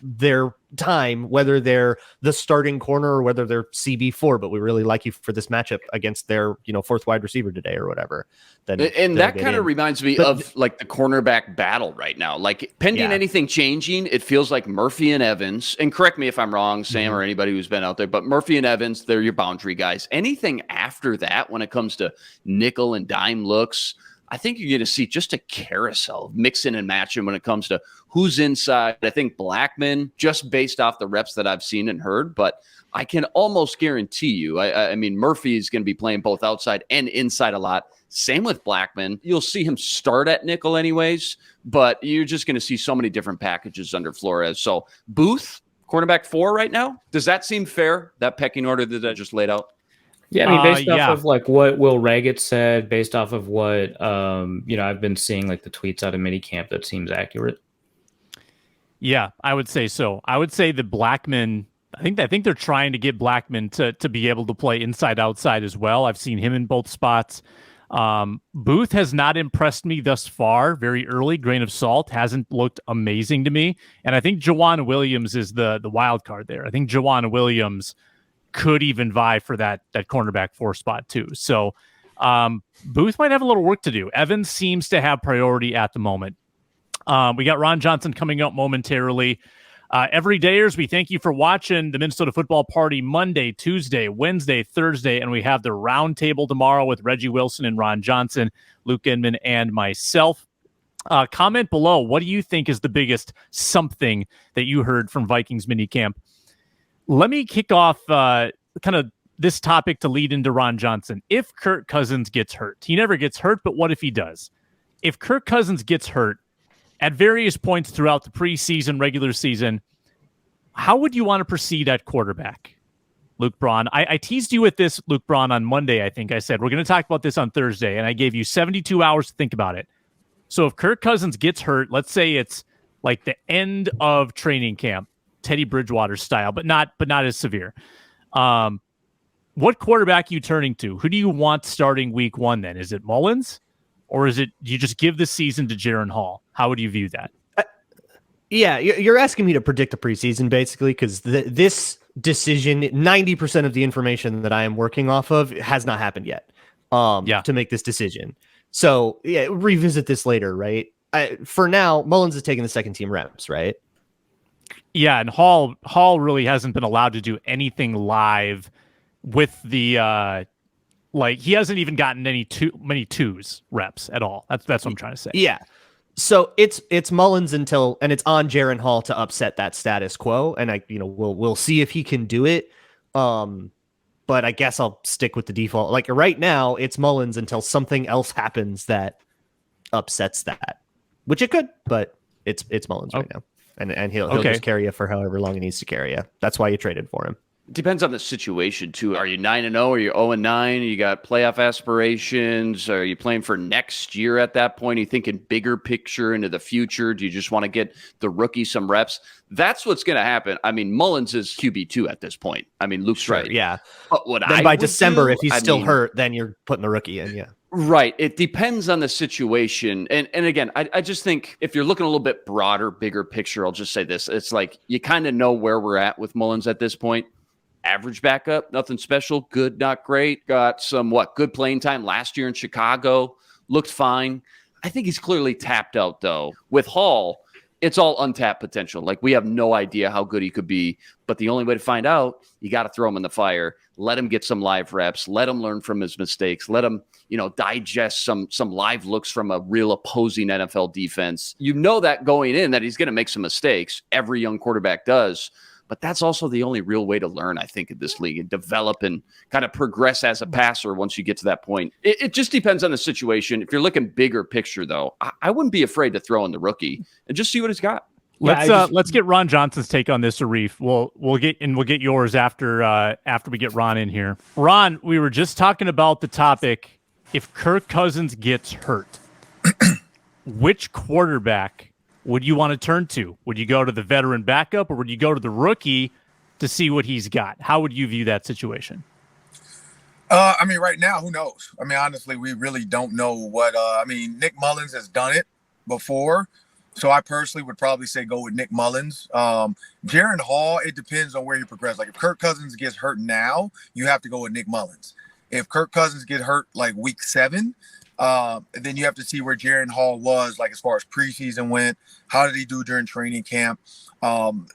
their time, whether they're the starting corner or whether they're CB4, but we really like you for this matchup against their, fourth wide receiver today or whatever. And that kind of reminds me of like the cornerback battle right now. Like pending anything changing, it feels like Murphy and Evans, and correct me if I'm wrong, Sam, or anybody who's been out there, but Murphy and Evans, they're your boundary guys. Anything after that, when it comes to nickel and dime looks, I think you're going to see just a carousel of mixing and matching when it comes to who's inside. I think Blackman, just based off the reps that I've seen and heard, but I can almost guarantee you, I mean, Murphy is going to be playing both outside and inside a lot. Same with Blackman. You'll see him start at nickel anyways, but you're just going to see so many different packages under Flores. So Booth, cornerback 4 right now. Does that seem fair, that pecking order that I just laid out? Yeah, I mean, based off of like what Will Raggett said, based off of what I've been seeing like the tweets out of minicamp, that seems accurate. Yeah, I would say so. I would say the Blackman. I think they're trying to get Blackman to be able to play inside outside as well. I've seen him in both spots. Booth has not impressed me thus far. Very early, grain of salt, hasn't looked amazing to me. And I think Jawan Williams is the wild card there. I think Jawan Williams could even vie for that cornerback 4 spot too. So Booth might have a little work to do. Evans seems to have priority at the moment. We got Ron Johnson coming up momentarily. Everydayers, we thank you for watching the Minnesota Football Party Monday, Tuesday, Wednesday, Thursday, and we have the roundtable tomorrow with Reggie Wilson and Ron Johnson, Luke Inman, and myself. Comment below, what do you think is the biggest something that you heard from Vikings minicamp? Let me kick off kind of this topic to lead into Ron Johnson. If Kirk Cousins gets hurt, he never gets hurt, but what if he does? If Kirk Cousins gets hurt at various points throughout the preseason, regular season, how would you want to proceed at quarterback? Luke Braun. I teased you with this, Luke Braun, on Monday. I think I said, we're going to talk about this on Thursday, and I gave you 72 hours to think about it. So if Kirk Cousins gets hurt, let's say it's like the end of training camp, Teddy Bridgewater style, but not as severe. What quarterback are you turning to? Who do you want starting week 1 then? Is it Mullins? Or is it you just give the season to Jaren Hall? How would you view that? Yeah, you're asking me to predict the preseason, basically, because this decision, 90% of the information that I am working off of has not happened yet to make this decision. So, yeah, revisit this later, right? For now, Mullins is taking the second team reps, right? Yeah, and Hall really hasn't been allowed to do anything live with the he hasn't even gotten many twos reps at all. That's what I'm trying to say. Yeah. So it's Mullins until, and it's on Jaren Hall to upset that status quo, and we'll see if he can do it. But I guess I'll stick with the default. Like right now, it's Mullins until something else happens that upsets that, which it could, but it's Mullins right now, and he'll just carry you for however long he needs to carry you. That's why you traded for him. Depends on the situation too. Are you 9-0? Are you 0-9? You got playoff aspirations? Are you playing for next year at that point? Are you thinking bigger picture into the future? Do you just want to get the rookie some reps? That's what's going to happen. I mean, Mullins is QB2 at this point. I mean, Luke's right. Yeah. But then by December, if he's still hurt, then you're putting the rookie in. Yeah. Right. It depends on the situation. And again, I just think if you're looking a little bit broader, bigger picture, I'll just say this. It's like you kind of know where we're at with Mullins at this point. Average backup, nothing special, good, not great. Got some, good playing time last year in Chicago. Looked fine. I think he's clearly tapped out, though. With Hall, it's all untapped potential. Like, we have no idea how good he could be. But the only way to find out, you got to throw him in the fire. Let him get some live reps. Let him learn from his mistakes. Let him, digest some live looks from a real opposing NFL defense. You know that going in that he's going to make some mistakes. Every young quarterback does. But that's also the only real way to learn, I think, in this league and develop and kind of progress as a passer once you get to that point. It just depends on the situation. If you're looking bigger picture, though, I wouldn't be afraid to throw in the rookie and just see what he's got. Let's get Ron Johnson's take on this, Arif. We'll get yours after we get Ron in here. Ron, we were just talking about the topic. If Kirk Cousins gets hurt, which quarterback would you want to turn to? Would you go to the veteran backup or would you go to the rookie to see what he's got? How would you view that situation? Right now, who knows? Honestly, we really don't know what Nick Mullins has done it before. So I personally would probably say go with Nick Mullins. Jaren Hall, it depends on where he progresses. Like if Kirk Cousins gets hurt now, you have to go with Nick Mullins. If Kirk Cousins get hurt like week 7, then you have to see where Jaren Hall was, like as far as preseason went. How did he do during training camp?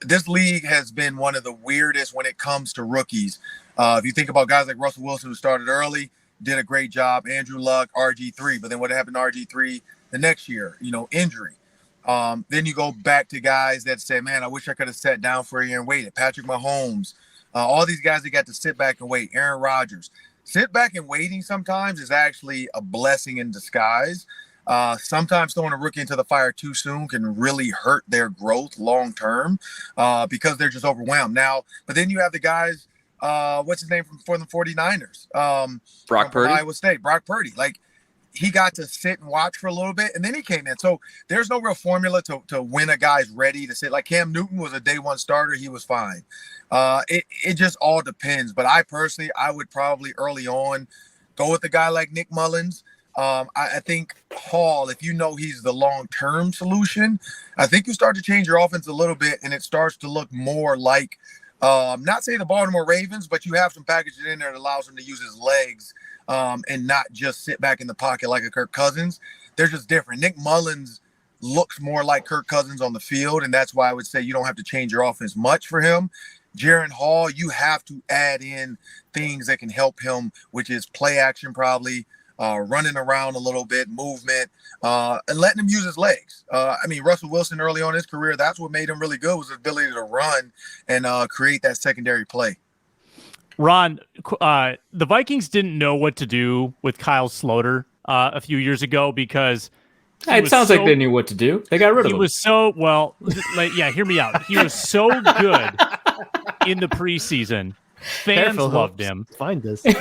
This league has been one of the weirdest when it comes to rookies. If you think about guys like Russell Wilson, who started early, did a great job. Andrew Luck, RG3. But then what happened to RG3 the next year? Injury. Then you go back to guys that say, man, I wish I could have sat down for a year and waited. Patrick Mahomes, all these guys that got to sit back and wait. Aaron Rodgers. Sit back and waiting sometimes is actually a blessing in disguise. Sometimes throwing a rookie into the fire too soon can really hurt their growth long term because they're just overwhelmed. Now, but then you have the guys, what's his name for the 49ers? Brock Purdy? Iowa State, Brock Purdy. Like, he got to sit and watch for a little bit, and then he came in. So there's no real formula to when a guy's ready to sit. Like Cam Newton was a day one starter. He was fine. It just all depends. But I would probably early on go with a guy like Nick Mullins. I think Hall, if you know he's the long-term solution, I think you start to change your offense a little bit, and it starts to look more like, not say the Baltimore Ravens, but you have some packages in there that allows him to use his legs and not just sit back in the pocket like a Kirk Cousins. They're just different. Nick Mullins looks more like Kirk Cousins on the field, and that's why I would say you don't have to change your offense much for him. Jaren Hall, you have to add in things that can help him, which is play action probably, running around a little bit, movement, and letting him use his legs. I mean, Russell Wilson early on in his career, that's what made him really good, was his ability to run and create that secondary play. Ron, the Vikings didn't know what to do with Kyle Sloter a few years ago because it sounds like they knew what to do. They got rid of him. He was so, well, hear me out. He was so good in the preseason. Fans loved him. Find this. I'm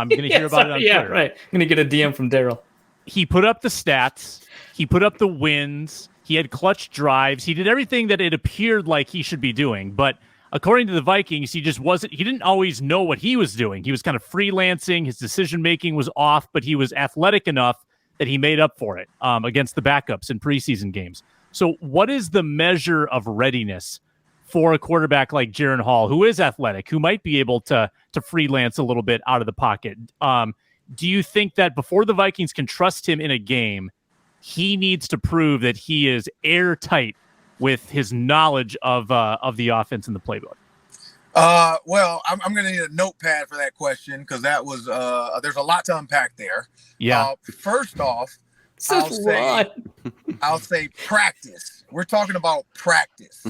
going to hear about it on Twitter. Yeah, right. I'm going to get a DM from Daryl. He put up the stats. He put up the wins. He had clutch drives. He did everything that it appeared like he should be doing. But according to the Vikings, he didn't always know what he was doing. He was kind of freelancing. His decision-making was off, but he was athletic enough that he made up for it against the backups in preseason games. So what is the measure of readiness for a quarterback like Jaren Hall, who is athletic, who might be able to freelance a little bit out of the pocket? Do you think that before the Vikings can trust him in a game, he needs to prove that he is airtight with his knowledge of the offense and the playbook? Well, I'm going to need a notepad for that question because that was there's a lot to unpack there. Yeah. First off, I'll say practice. We're talking about practice.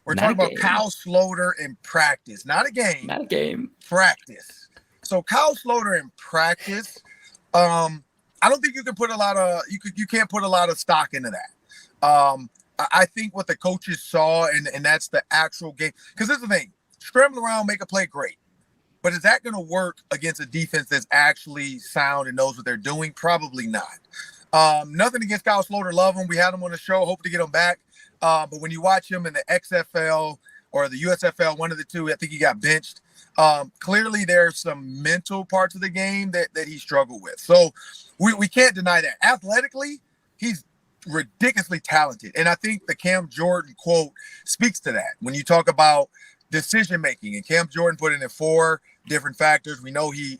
We're talking about Kyle Sloter in practice, not a game. Not a game. Practice. So Kyle Sloter in practice, I don't think you can put a lot of you can't put a lot of stock into that. I think what the coaches saw, and that's the actual game. Because this is the thing. Scramble around, make a play, great. But is that going to work against a defense that's actually sound and knows what they're doing? Probably not. Nothing against Kyle Sloter. Love him. We had him on the show. Hope to get him back. But when you watch him in the XFL or the USFL, one of the two, I think he got benched. Clearly, there's some mental parts of the game that he struggled with. So we can't deny that. Athletically, he's ridiculously talented. And I think the Cam Jordan quote speaks to that. When you talk about decision-making, and Cam Jordan put in 4 different factors. We know he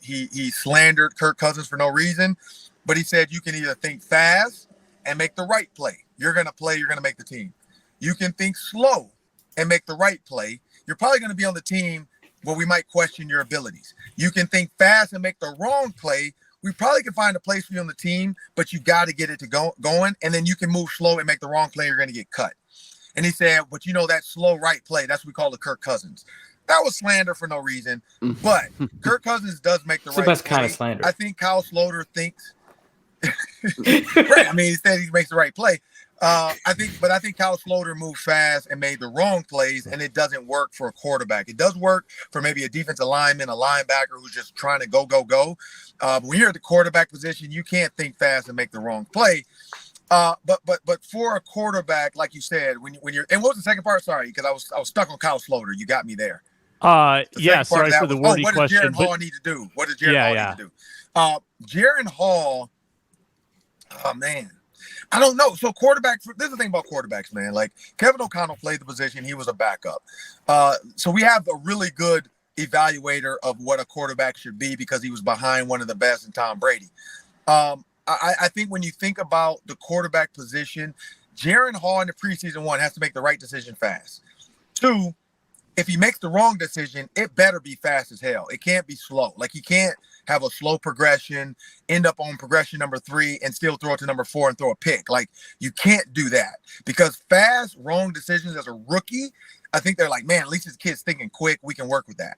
slandered Kirk Cousins for no reason, but he said you can either think fast and make the right play. You're going to play, you're going to make the team. You can think slow and make the right play. You're probably going to be on the team where we might question your abilities. You can think fast and make the wrong play. We probably can find a place for you on the team, but you got to get it to going, and then you can move slow and make the wrong play. You're going to get cut. And he said, but that slow right play, that's what we call the Kirk Cousins. That was slander for no reason. But Kirk Cousins does make the right play. That's kind of slander. I think Kyle Sloter thinks right. I mean, he said he makes the right play. I think Kyle Sloter moved fast and made the wrong plays, and it doesn't work for a quarterback. It does work for maybe a defensive lineman, a linebacker who's just trying to go. But when you're at the quarterback position, you can't think fast and make the wrong play. But for a quarterback, like you said, when you're, and what was the second part? Sorry, because I was stuck on Kyle Sloter. You got me there. Sorry for the wordy what question. What does Jaren Hall need to do? What does Jaren Hall need to do? Jaren Hall, oh man, I don't know. So this is the thing about quarterbacks, man. Like Kevin O'Connell played the position; he was a backup. So we have a really good evaluator of what a quarterback should be because he was behind one of the best in Tom Brady. I think when you think about the quarterback position, Jaren Hall in the preseason 1 has to make the right decision fast. 2, if he makes the wrong decision, it better be fast as hell. It can't be slow. Like he can't have a slow progression, end up on progression number 3 and still throw it to number 4 and throw a pick. Like you can't do that because fast, wrong decisions as a rookie, I think they're like, man, at least this kid's thinking quick. We can work with that.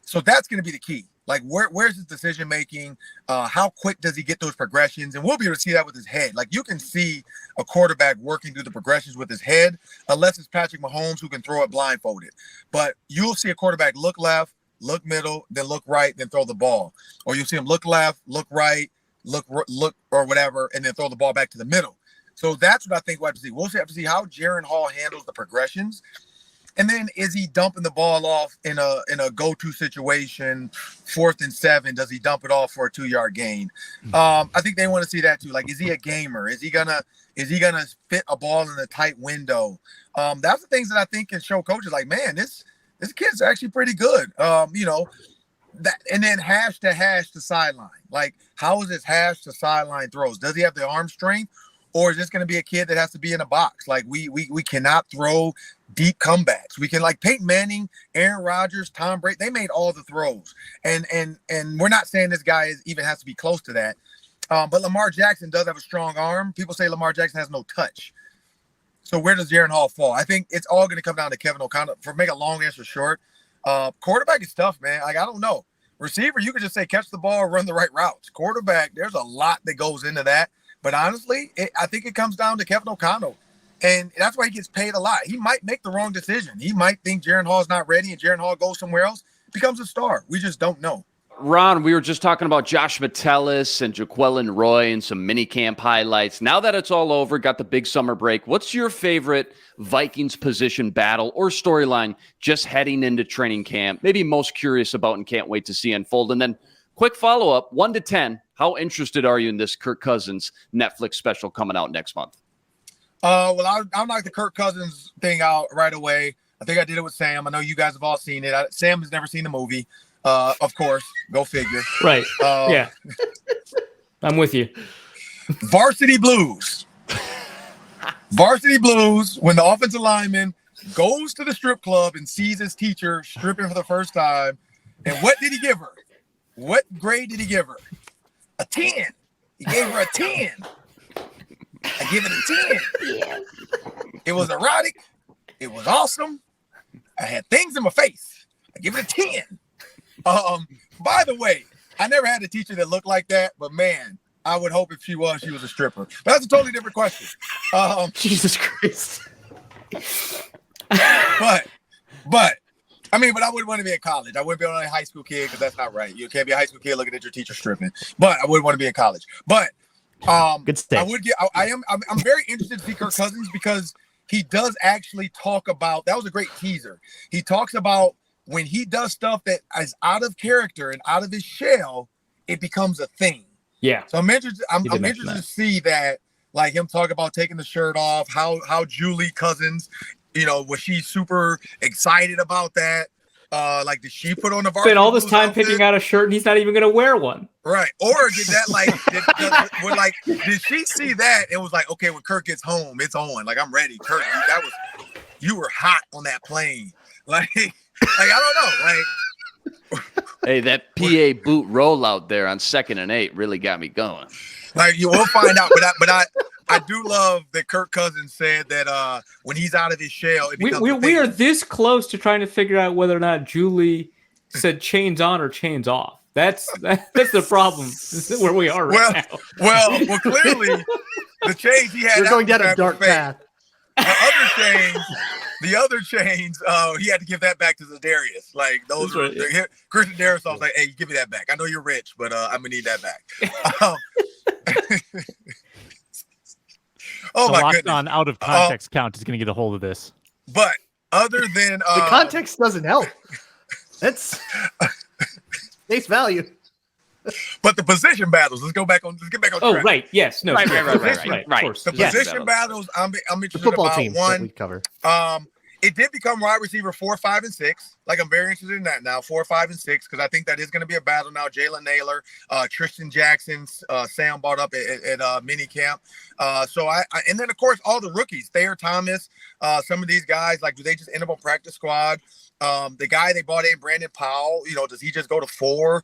So that's going to be the key. Like, where's his decision-making? How quick does he get those progressions? And we'll be able to see that with his head. Like, you can see a quarterback working through the progressions with his head, unless it's Patrick Mahomes who can throw it blindfolded. But you'll see a quarterback look left, look middle, then look right, then throw the ball. Or you'll see him look left, look right, look or whatever, and then throw the ball back to the middle. So that's what I think we'll have to see. We'll have to see how Jaren Hall handles the progressions. And then is he dumping the ball off in a go-to situation, 4th and 7? Does he dump it off for a 2-yard gain? I think they want to see that too. Like, is he a gamer? Is he gonna fit a ball in a tight window? That's the things that I think can show coaches like, man, this kid's actually pretty good. That, and then hash to sideline. Like, how is his hash to sideline throws? Does he have the arm strength? Or is this going to be a kid that has to be in a box? Like, we cannot throw deep comebacks. We can, like, Peyton Manning, Aaron Rodgers, Tom Brady, they made all the throws. And we're not saying this guy even has to be close to that. But Lamar Jackson does have a strong arm. People say Lamar Jackson has no touch. So where does Jaren Hall fall? I think it's all going to come down to Kevin O'Connell. For make a long answer short, quarterback is tough, man. Like, I don't know. Receiver, you could just say catch the ball or run the right routes. Quarterback, there's a lot that goes into that. But honestly, I think it comes down to Kevin O'Connell. And that's why he gets paid a lot. He might make the wrong decision. He might think Jaren Hall's not ready and Jaren Hall goes somewhere else, becomes a star. We just don't know. Ron, we were just talking about Josh Mettelus and Jaquelin Roy and some mini camp highlights. Now that it's all over, got the big summer break, what's your favorite Vikings position battle or storyline just heading into training camp? Maybe most curious about and can't wait to see unfold. And then quick follow-up, 1 to 10, how interested are you in this Kirk Cousins Netflix special coming out next month? Well, I'll knock the Kirk Cousins thing out right away. I think I did it with Sam. I know you guys have all seen it. Sam has never seen the movie. Of course, go figure. Right. Yeah. I'm with you. Varsity Blues. Varsity Blues, when the offensive lineman goes to the strip club and sees his teacher stripping for the first time. And what did he give her? What grade did he give her? A 10. He gave her a 10. I give it a 10. Yes. It was erotic. It was awesome. I had things in my face. I give it a 10. By the way, I never had a teacher that looked like that, but man, I would hope if she was a stripper. But that's a totally different question. Jesus Christ. But I wouldn't want to be in college. I wouldn't be a high school kid because that's not right. You can't be a high school kid looking at your teacher stripping. But I wouldn't want to be in college. But good stuff. I'm very interested to see Kirk Cousins because he does actually talk about, that was a great teaser. He talks about when he does stuff that is out of character and out of his shell, it becomes a thing. Yeah. So I'm interested to see that, like him talk about taking the shirt off, how Julie Cousins, was she super excited about that? Like, did she put on the varsity? Spent all this time outfit? picking out a shirt and he's not even going to wear one. Right. Or did that did she see that? It was like, okay, when Kirk gets home, it's on. Like, I'm ready. Kirk, you were hot on that plane. Like I don't know. Like, hey, that PA boot rollout there on 2nd and 8 really got me going. Like, you will find out, but I do love that Kirk Cousins said that when he's out of his shell, we are this close to trying to figure out whether or not Julie said chains on or chains off. That's the problem. This is where we are right now. Well, clearly the chains he had. You're going down a dark path. The other chains, he had to give that back to za'darius. Like, those were Christian Darius. I was like, hey, give me that back. I know you're rich, but I'm gonna need that back. Oh the my locked goodness! On out of context count is going to get a hold of this. But other than the context doesn't help. That's face value. But the position battles. Let's get back on track. Oh, right. Yes. No. Right. Of course. The position battles. I'm interested about teams one. that we cover. It did become wide receiver 4, 5, and 6. Like, I'm very interested in that now, 4, 5, and 6, because I think that is going to be a battle now. Jalen Naylor, Tristan Jackson, Sam brought up at minicamp. And then of course all the rookies, Thayer Thomas, some of these guys, like, do they just end up on practice squad? The guy they brought in, Brandon Powell, does he just go to 4?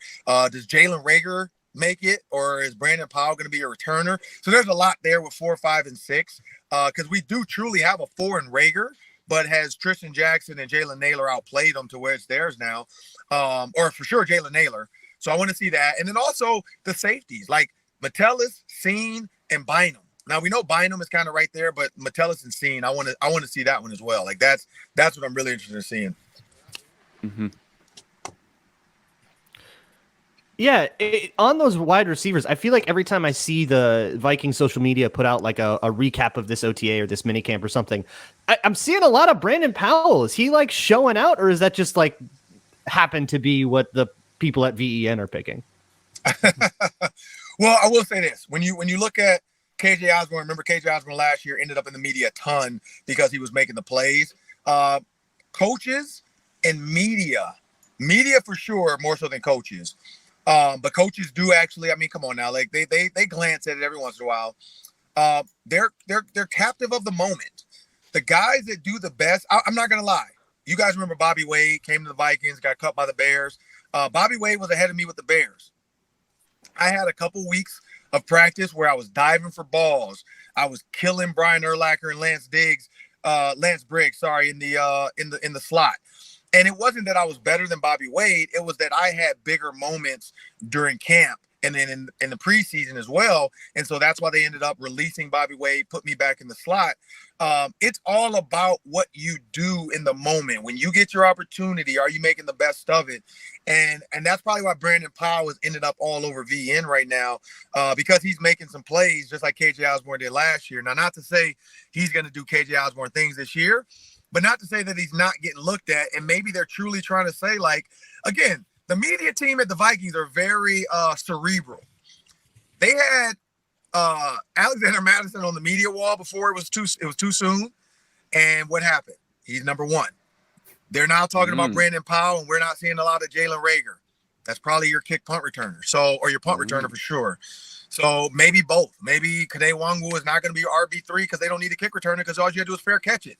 Does Jalen Reagor make it, or is Brandon Powell going to be a returner? So there's a lot there with 4, 5, and 6, because we do truly have a 4 in Reagor, but has Tristan Jackson and Jalen Naylor outplayed them to where it's theirs now, or for sure Jalen Naylor. So I want to see that, and then also the safeties like Mettelus, Seen, and Bynum. Now we know Bynum is kind of right there, but Mettelus and Seen, I want to see that one as well. Like, that's what I'm really interested in seeing. Mm-hmm. Yeah, on those wide receivers, I feel like every time I see the Viking social media put out like a recap of this OTA or this minicamp or something, I'm seeing a lot of Brandon Powell. Is he like showing out, or is that just like happened to be what the people at VEN are picking? Well, I will say this: when you look at KJ Osborne, remember KJ Osborne last year ended up in the media a ton because he was making the plays. Coaches and media for sure more so than coaches. But coaches do actually. I mean, come on now, like they glance at it every once in a while. They're captive of the moment. The guys that do the best. I'm not gonna lie. You guys remember Bobby Wade came to the Vikings, got cut by the Bears. Bobby Wade was ahead of me with the Bears. I had a couple weeks of practice where I was diving for balls. I was killing Brian Urlacher and Lance Briggs, in the slot. And it wasn't that I was better than Bobby Wade. It was that I had bigger moments during camp and then in the preseason as well. And so that's why they ended up releasing Bobby Wade, put me back in the slot. It's all about what you do in the moment. When you get your opportunity, are you making the best of it? And that's probably why Brandon Powell has ended up all over VN right now, because he's making some plays just like KJ Osborne did last year. Now, not to say he's going to do KJ Osborne things this year, but not to say that he's not getting looked at. And maybe they're truly trying to say, like, again, the media team at the Vikings are very cerebral. They had Alexander Madison on the media wall before it was too soon. And what happened? He's number one. They're now talking about Brandon Powell, and we're not seeing a lot of Jalen Reagor. That's probably your kick punt returner. Or your punt returner for sure. So maybe both. Maybe Kene Nwangwu is not going to be your RB3 because they don't need a kick returner because all you have to do is fair catch it.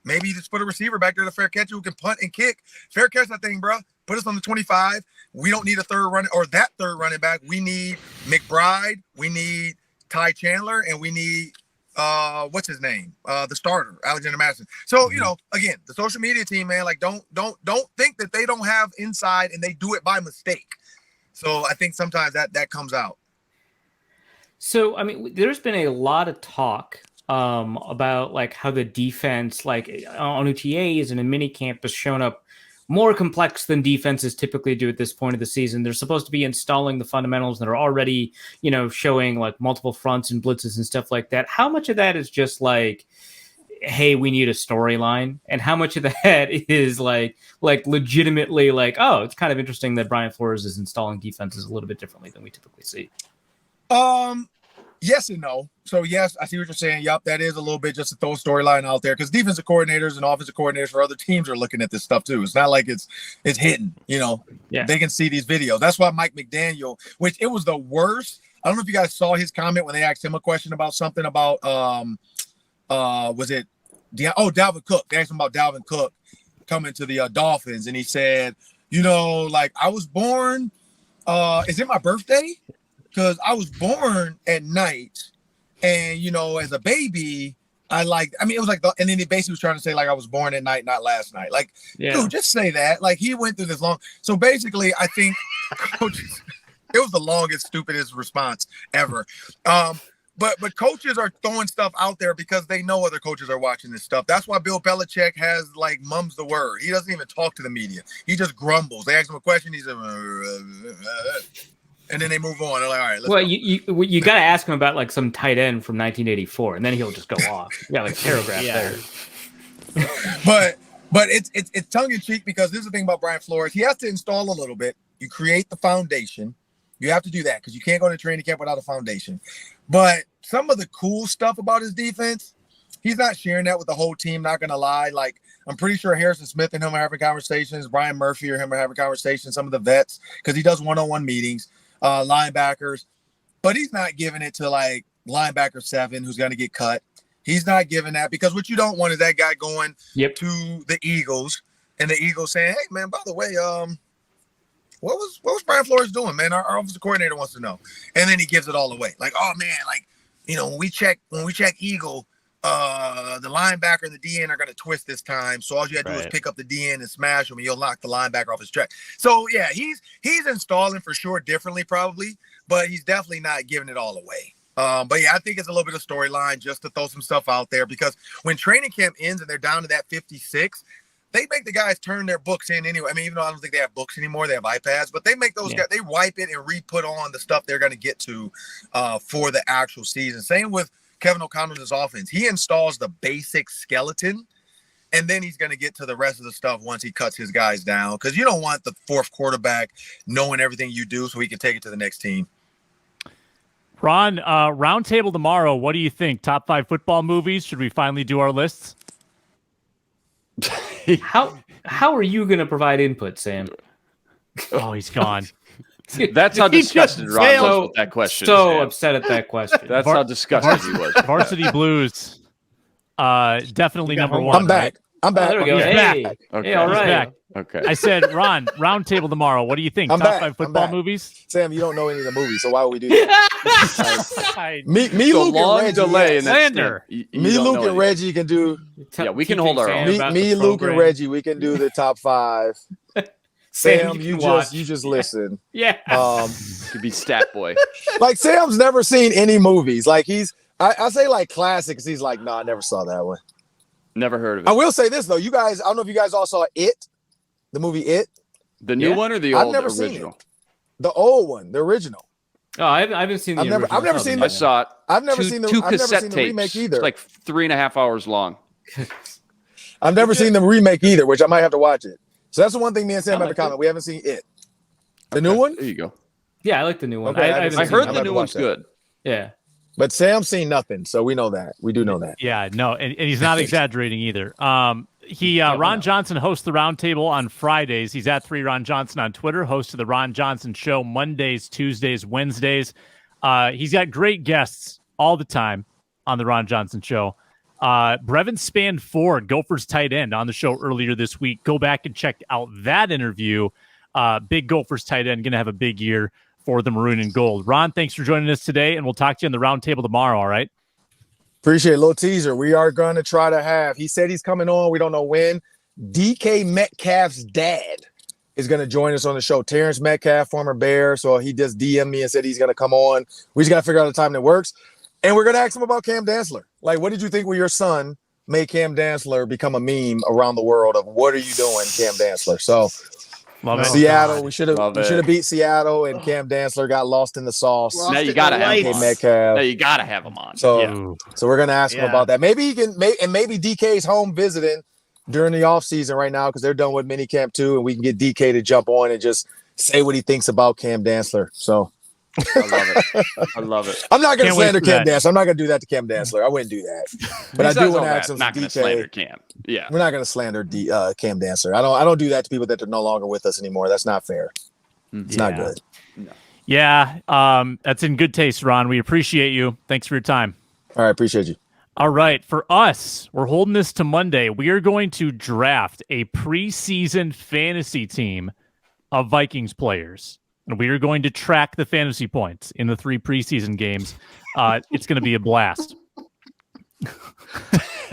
Maybe you just put a receiver back there to fair catch it who can punt and kick. Fair catch that thing, bro. Put us on the 25. We don't need a third running back. We need McBride. We need Ty Chandler, and we need what's his name? The starter, Alexander Madison. So, again, the social media team, man, like don't think that they don't have inside and they do it by mistake. So I think sometimes that comes out. So, I mean, there's been a lot of talk about like how the defense, like on OTAs and in minicamp, has shown up more complex than defenses typically do at this point of the season. They're supposed to be installing the fundamentals that are already, showing like multiple fronts and blitzes and stuff like that. How much of that is just like, hey, we need a storyline? And how much of that is like legitimately like, oh, it's kind of interesting that Brian Flores is installing defenses a little bit differently than we typically see? Yes and no. So yes, I see what you're saying. Yup, that is a little bit just to throw a storyline out there because defensive coordinators and offensive coordinators for other teams are looking at this stuff too. It's not like it's hidden. Yeah. They can see these videos. That's why Mike McDaniel, which it was the worst. I don't know if you guys saw his comment when they asked him a question about something about was it Dalvin Cook? They asked him about Dalvin Cook coming to the Dolphins, and he said, like I was born. Is it my birthday? Because I was born at night, and as a baby, it was like, and then he basically was trying to say like I was born at night, not last night. Like, dude, just say that. Like he went through this long. So basically, I think coaches, it was the longest, stupidest response ever. But coaches are throwing stuff out there because they know other coaches are watching this stuff. That's why Bill Belichick has like mums the word. He doesn't even talk to the media. He just grumbles. They ask him a question. He's and then they move on. They're like, all right, let's go. You got to ask him about like some tight end from 1984, and then he'll just go off. Yeah, like a paragraph there. But it's tongue in cheek because this is the thing about Brian Flores. He has to install a little bit. You create the foundation. You have to do that because you can't go to training camp without a foundation. But some of the cool stuff about his defense, he's not sharing that with the whole team. Not gonna lie, like I'm pretty sure Harrison Smith and him are having conversations. Brian Murphy or him are having conversations. Some of the vets because he does one-on-one meetings. Linebackers, but he's not giving it to like linebacker 7 who's going to get cut. He's not giving that because what you don't want is that guy going to the Eagles and the Eagles saying, hey man, by the way, what was Brian Flores doing, man? Our offensive coordinator wants to know. And then he gives it all away. Like, oh man, like, when we check Eagle, the linebacker and the DN are going to twist this time. So all you have to do is pick up the DN and smash him, and you'll knock the linebacker off his track. So yeah, he's installing for sure differently probably, but he's definitely not giving it all away. But yeah, I think it's a little bit of storyline just to throw some stuff out there because when training camp ends and they're down to that 56, they make the guys turn their books in anyway. I mean, even though I don't think they have books anymore, they have iPads, but they make those guys, they wipe it and re-put on the stuff they're going to get to for the actual season. Same with Kevin O'Connell's offense. He installs the basic skeleton, and then he's going to get to the rest of the stuff once he cuts his guys down, because you don't want the fourth quarterback knowing everything you do so he can take it to the next team. Ron, roundtable tomorrow. What do you think? Top 5 football movies? Should we finally do our lists? How are you going to provide input, Sam? Oh, he's gone. That's how disgusted Ron was with that question. So upset at that question. That's how disgusted he was. Varsity Blues, definitely number one. I'm back. I'm back. There we go. He's Hey, back. Okay. Hey, all He's right. back. Okay. I said, Ron, roundtable tomorrow. What do you think? I'm Top back. 5 football I'm back. movies? Sam, you don't know any of the movies, so why would we do that? Me, It's a Luke, long and Reggie. delay in that Slander. stint. Me, Luke, and Reggie can do. Yeah, we can hold our own. Me, Luke, and Reggie, we can do the top 5. Sam, you just listen. Yeah. Could be stat boy. Like Sam's never seen any movies. Like I say like classics. He's like, no, I never saw that one. Never heard of it. I will say this though, you guys. I don't know if you guys all saw It, the movie It. The new one or the old I've never original? seen it. The old one, the original. Oh, I haven't seen the original. I've never seen I saw it. I've never two, seen the two I've never cassette seen the tapes. remake either. It's like 3.5 hours long. I've never seen the remake either, which I might have to watch it. So that's the one thing me and Sam have to comment. We haven't seen It. The new one? There you go. Yeah, I like the new one. Okay, I I heard I'm the about new to one's watch that. good. Yeah. But Sam's seen nothing, so we know that. We do know that. Yeah, no, and he's not exaggerating either. Ron Johnson hosts the roundtable on Fridays. He's at 3 Ron Johnson on Twitter, host of the Ron Johnson Show Mondays, Tuesdays, Wednesdays. He's got great guests all the time on the Ron Johnson Show. Brevin Spann-Ford, Gophers tight end, on the show earlier this week. Go back and check out that interview. Big Gophers tight end, going to have a big year for the Maroon and Gold. Ron, thanks for joining us today, and we'll talk to you on the roundtable tomorrow, all right? Appreciate it. Little teaser. We are going to try to have, he said he's coming on. We don't know when. DK Metcalf's dad is going to join us on the show. Terrence Metcalf, former Bear. So he just DM'd me and said he's going to come on. We just got to figure out a time that works. And we're going to ask him about Cam Dantzler. Like, what did you think when your son made Cam Dantzler become a meme around the world of what are you doing, Cam Dantzler? So Love it. Seattle, we should have beat Seattle, and Cam Dantzler got lost in the sauce. Now you gotta have him on. Metcalf. Now you gotta have him on. So we're gonna ask him about that. Maybe he can, and maybe DK's home visiting during the off season right now because they're done with minicamp too, and we can get DK to jump on and just say what he thinks about Cam Dantzler. So I love it. I love it. I'm not gonna slander Cam that. Dantzler. I'm not gonna do that to Cam Dantzler. I wouldn't do that. But I do want to ask him. Not gonna slander Cam. Yeah, we're not gonna slander Cam Dantzler. I don't do that to people that are no longer with us anymore. That's not fair. It's not good. No. Yeah, that's in good taste, Ron. We appreciate you. Thanks for your time. All right, appreciate you. All right, for us, we're holding this to Monday. We are going to draft a preseason fantasy team of Vikings players. And we are going to track the fantasy points in the 3 preseason games. It's going to be a blast.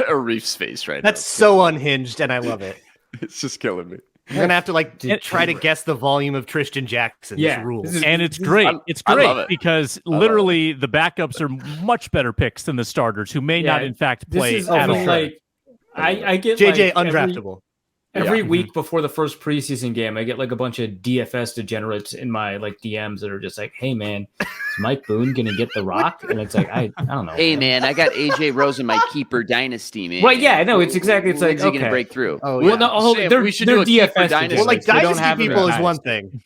A Reef's face right That's so unhinged, and I love it. now. It's just killing me. You're gonna have to try to guess the volume of Tristan Jackson's rules. And it's great. It's great because literally the backups are much better picks than the starters, who may not in fact play at all. Like, I get JJ undraftable. Every week before the first preseason game, I get like a bunch of DFS degenerates in my like DMs that are just like, "Hey man, is Mike Boone gonna get the rock?" And it's like, I don't know. Hey man, I got AJ Rose in my keeper dynasty, man. Right? Yeah, no, it's exactly. It's like, when's he gonna break through? Oh, well, no, Sam, we should do a DFS keeper dynasty. Well, like degenerates. They don't dynasty have people them is in one thing.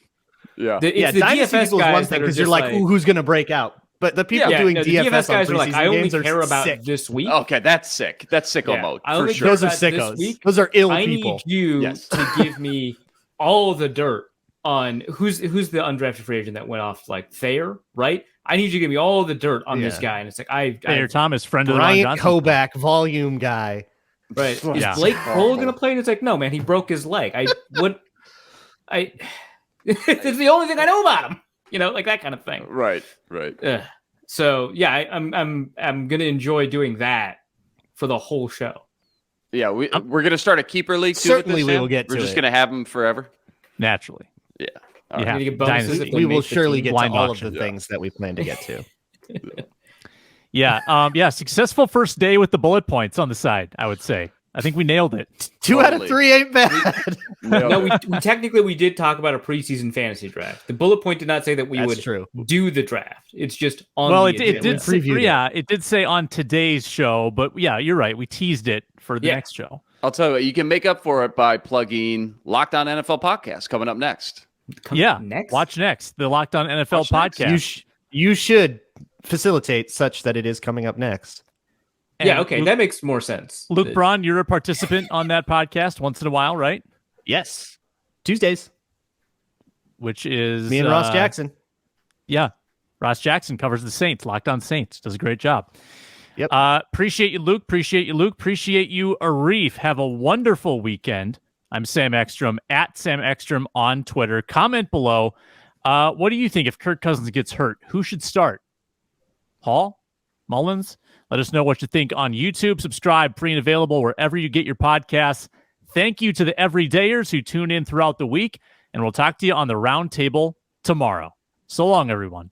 Yeah, The Yeah, DFS dynasty people is guys one thing because you're like, ooh, who's gonna break out? But the people doing the DFS guys on are like, preseason I only games are care about sick. this week. Okay, that's sick. That's sicko mode. I For only sure. care Those are about this sickos. week. Those are ill I people. need you Yes. to give me all the dirt on who's the undrafted free agent that went off, like Thayer, right? I need you to give me all the dirt on this guy. And it's like, Thayer Thomas, friend of the Ron Bryant Johnson. Koback, volume guy. right. Is Yeah. Blake Kroll going to play? And it's like, no, man, he broke his leg. It's the only thing I know about him, like that kind of thing. Right. Ugh. So yeah, I'm gonna enjoy doing that for the whole show. Yeah, we're gonna start a keeper league. Too Certainly with this, we Sam? will get We're to just it. gonna have them forever. Naturally. Yeah. You You're have gonna to. get bonuses Dynasty. if they We will make the surely team. get to Blind all auction. of the things that we plan to get to. Yeah. Successful first day with the bullet points on the side, I would say. I think we nailed it. 2 out of 3 ain't bad. No, we technically did talk about a preseason fantasy draft. The bullet point did not say that we would do the draft. It's just on. Well, it did say, it did say on today's show, but yeah, you're right. We teased it for the next show. I'll tell you what, you can make up for it by plugging Locked On NFL podcast coming up next. Watch next the Locked On NFL podcast. You should facilitate such that it is coming up next. And okay, that makes more sense. Luke Braun, you're a participant on that podcast once in a while, right? Yes. Tuesdays. Which is... me and Ross Jackson. Yeah. Ross Jackson covers the Saints. Locked On Saints. Does a great job. Yep. Appreciate you, Luke. Appreciate you, Arif. Have a wonderful weekend. I'm Sam Ekstrom, at Sam Ekstrom on Twitter. Comment below. What do you think if Kirk Cousins gets hurt? Who should start? Hall? Mullins? Let us know what you think on YouTube. Subscribe, free and available wherever you get your podcasts. Thank you to the everydayers who tune in throughout the week, and we'll talk to you on the round table tomorrow. So long, everyone.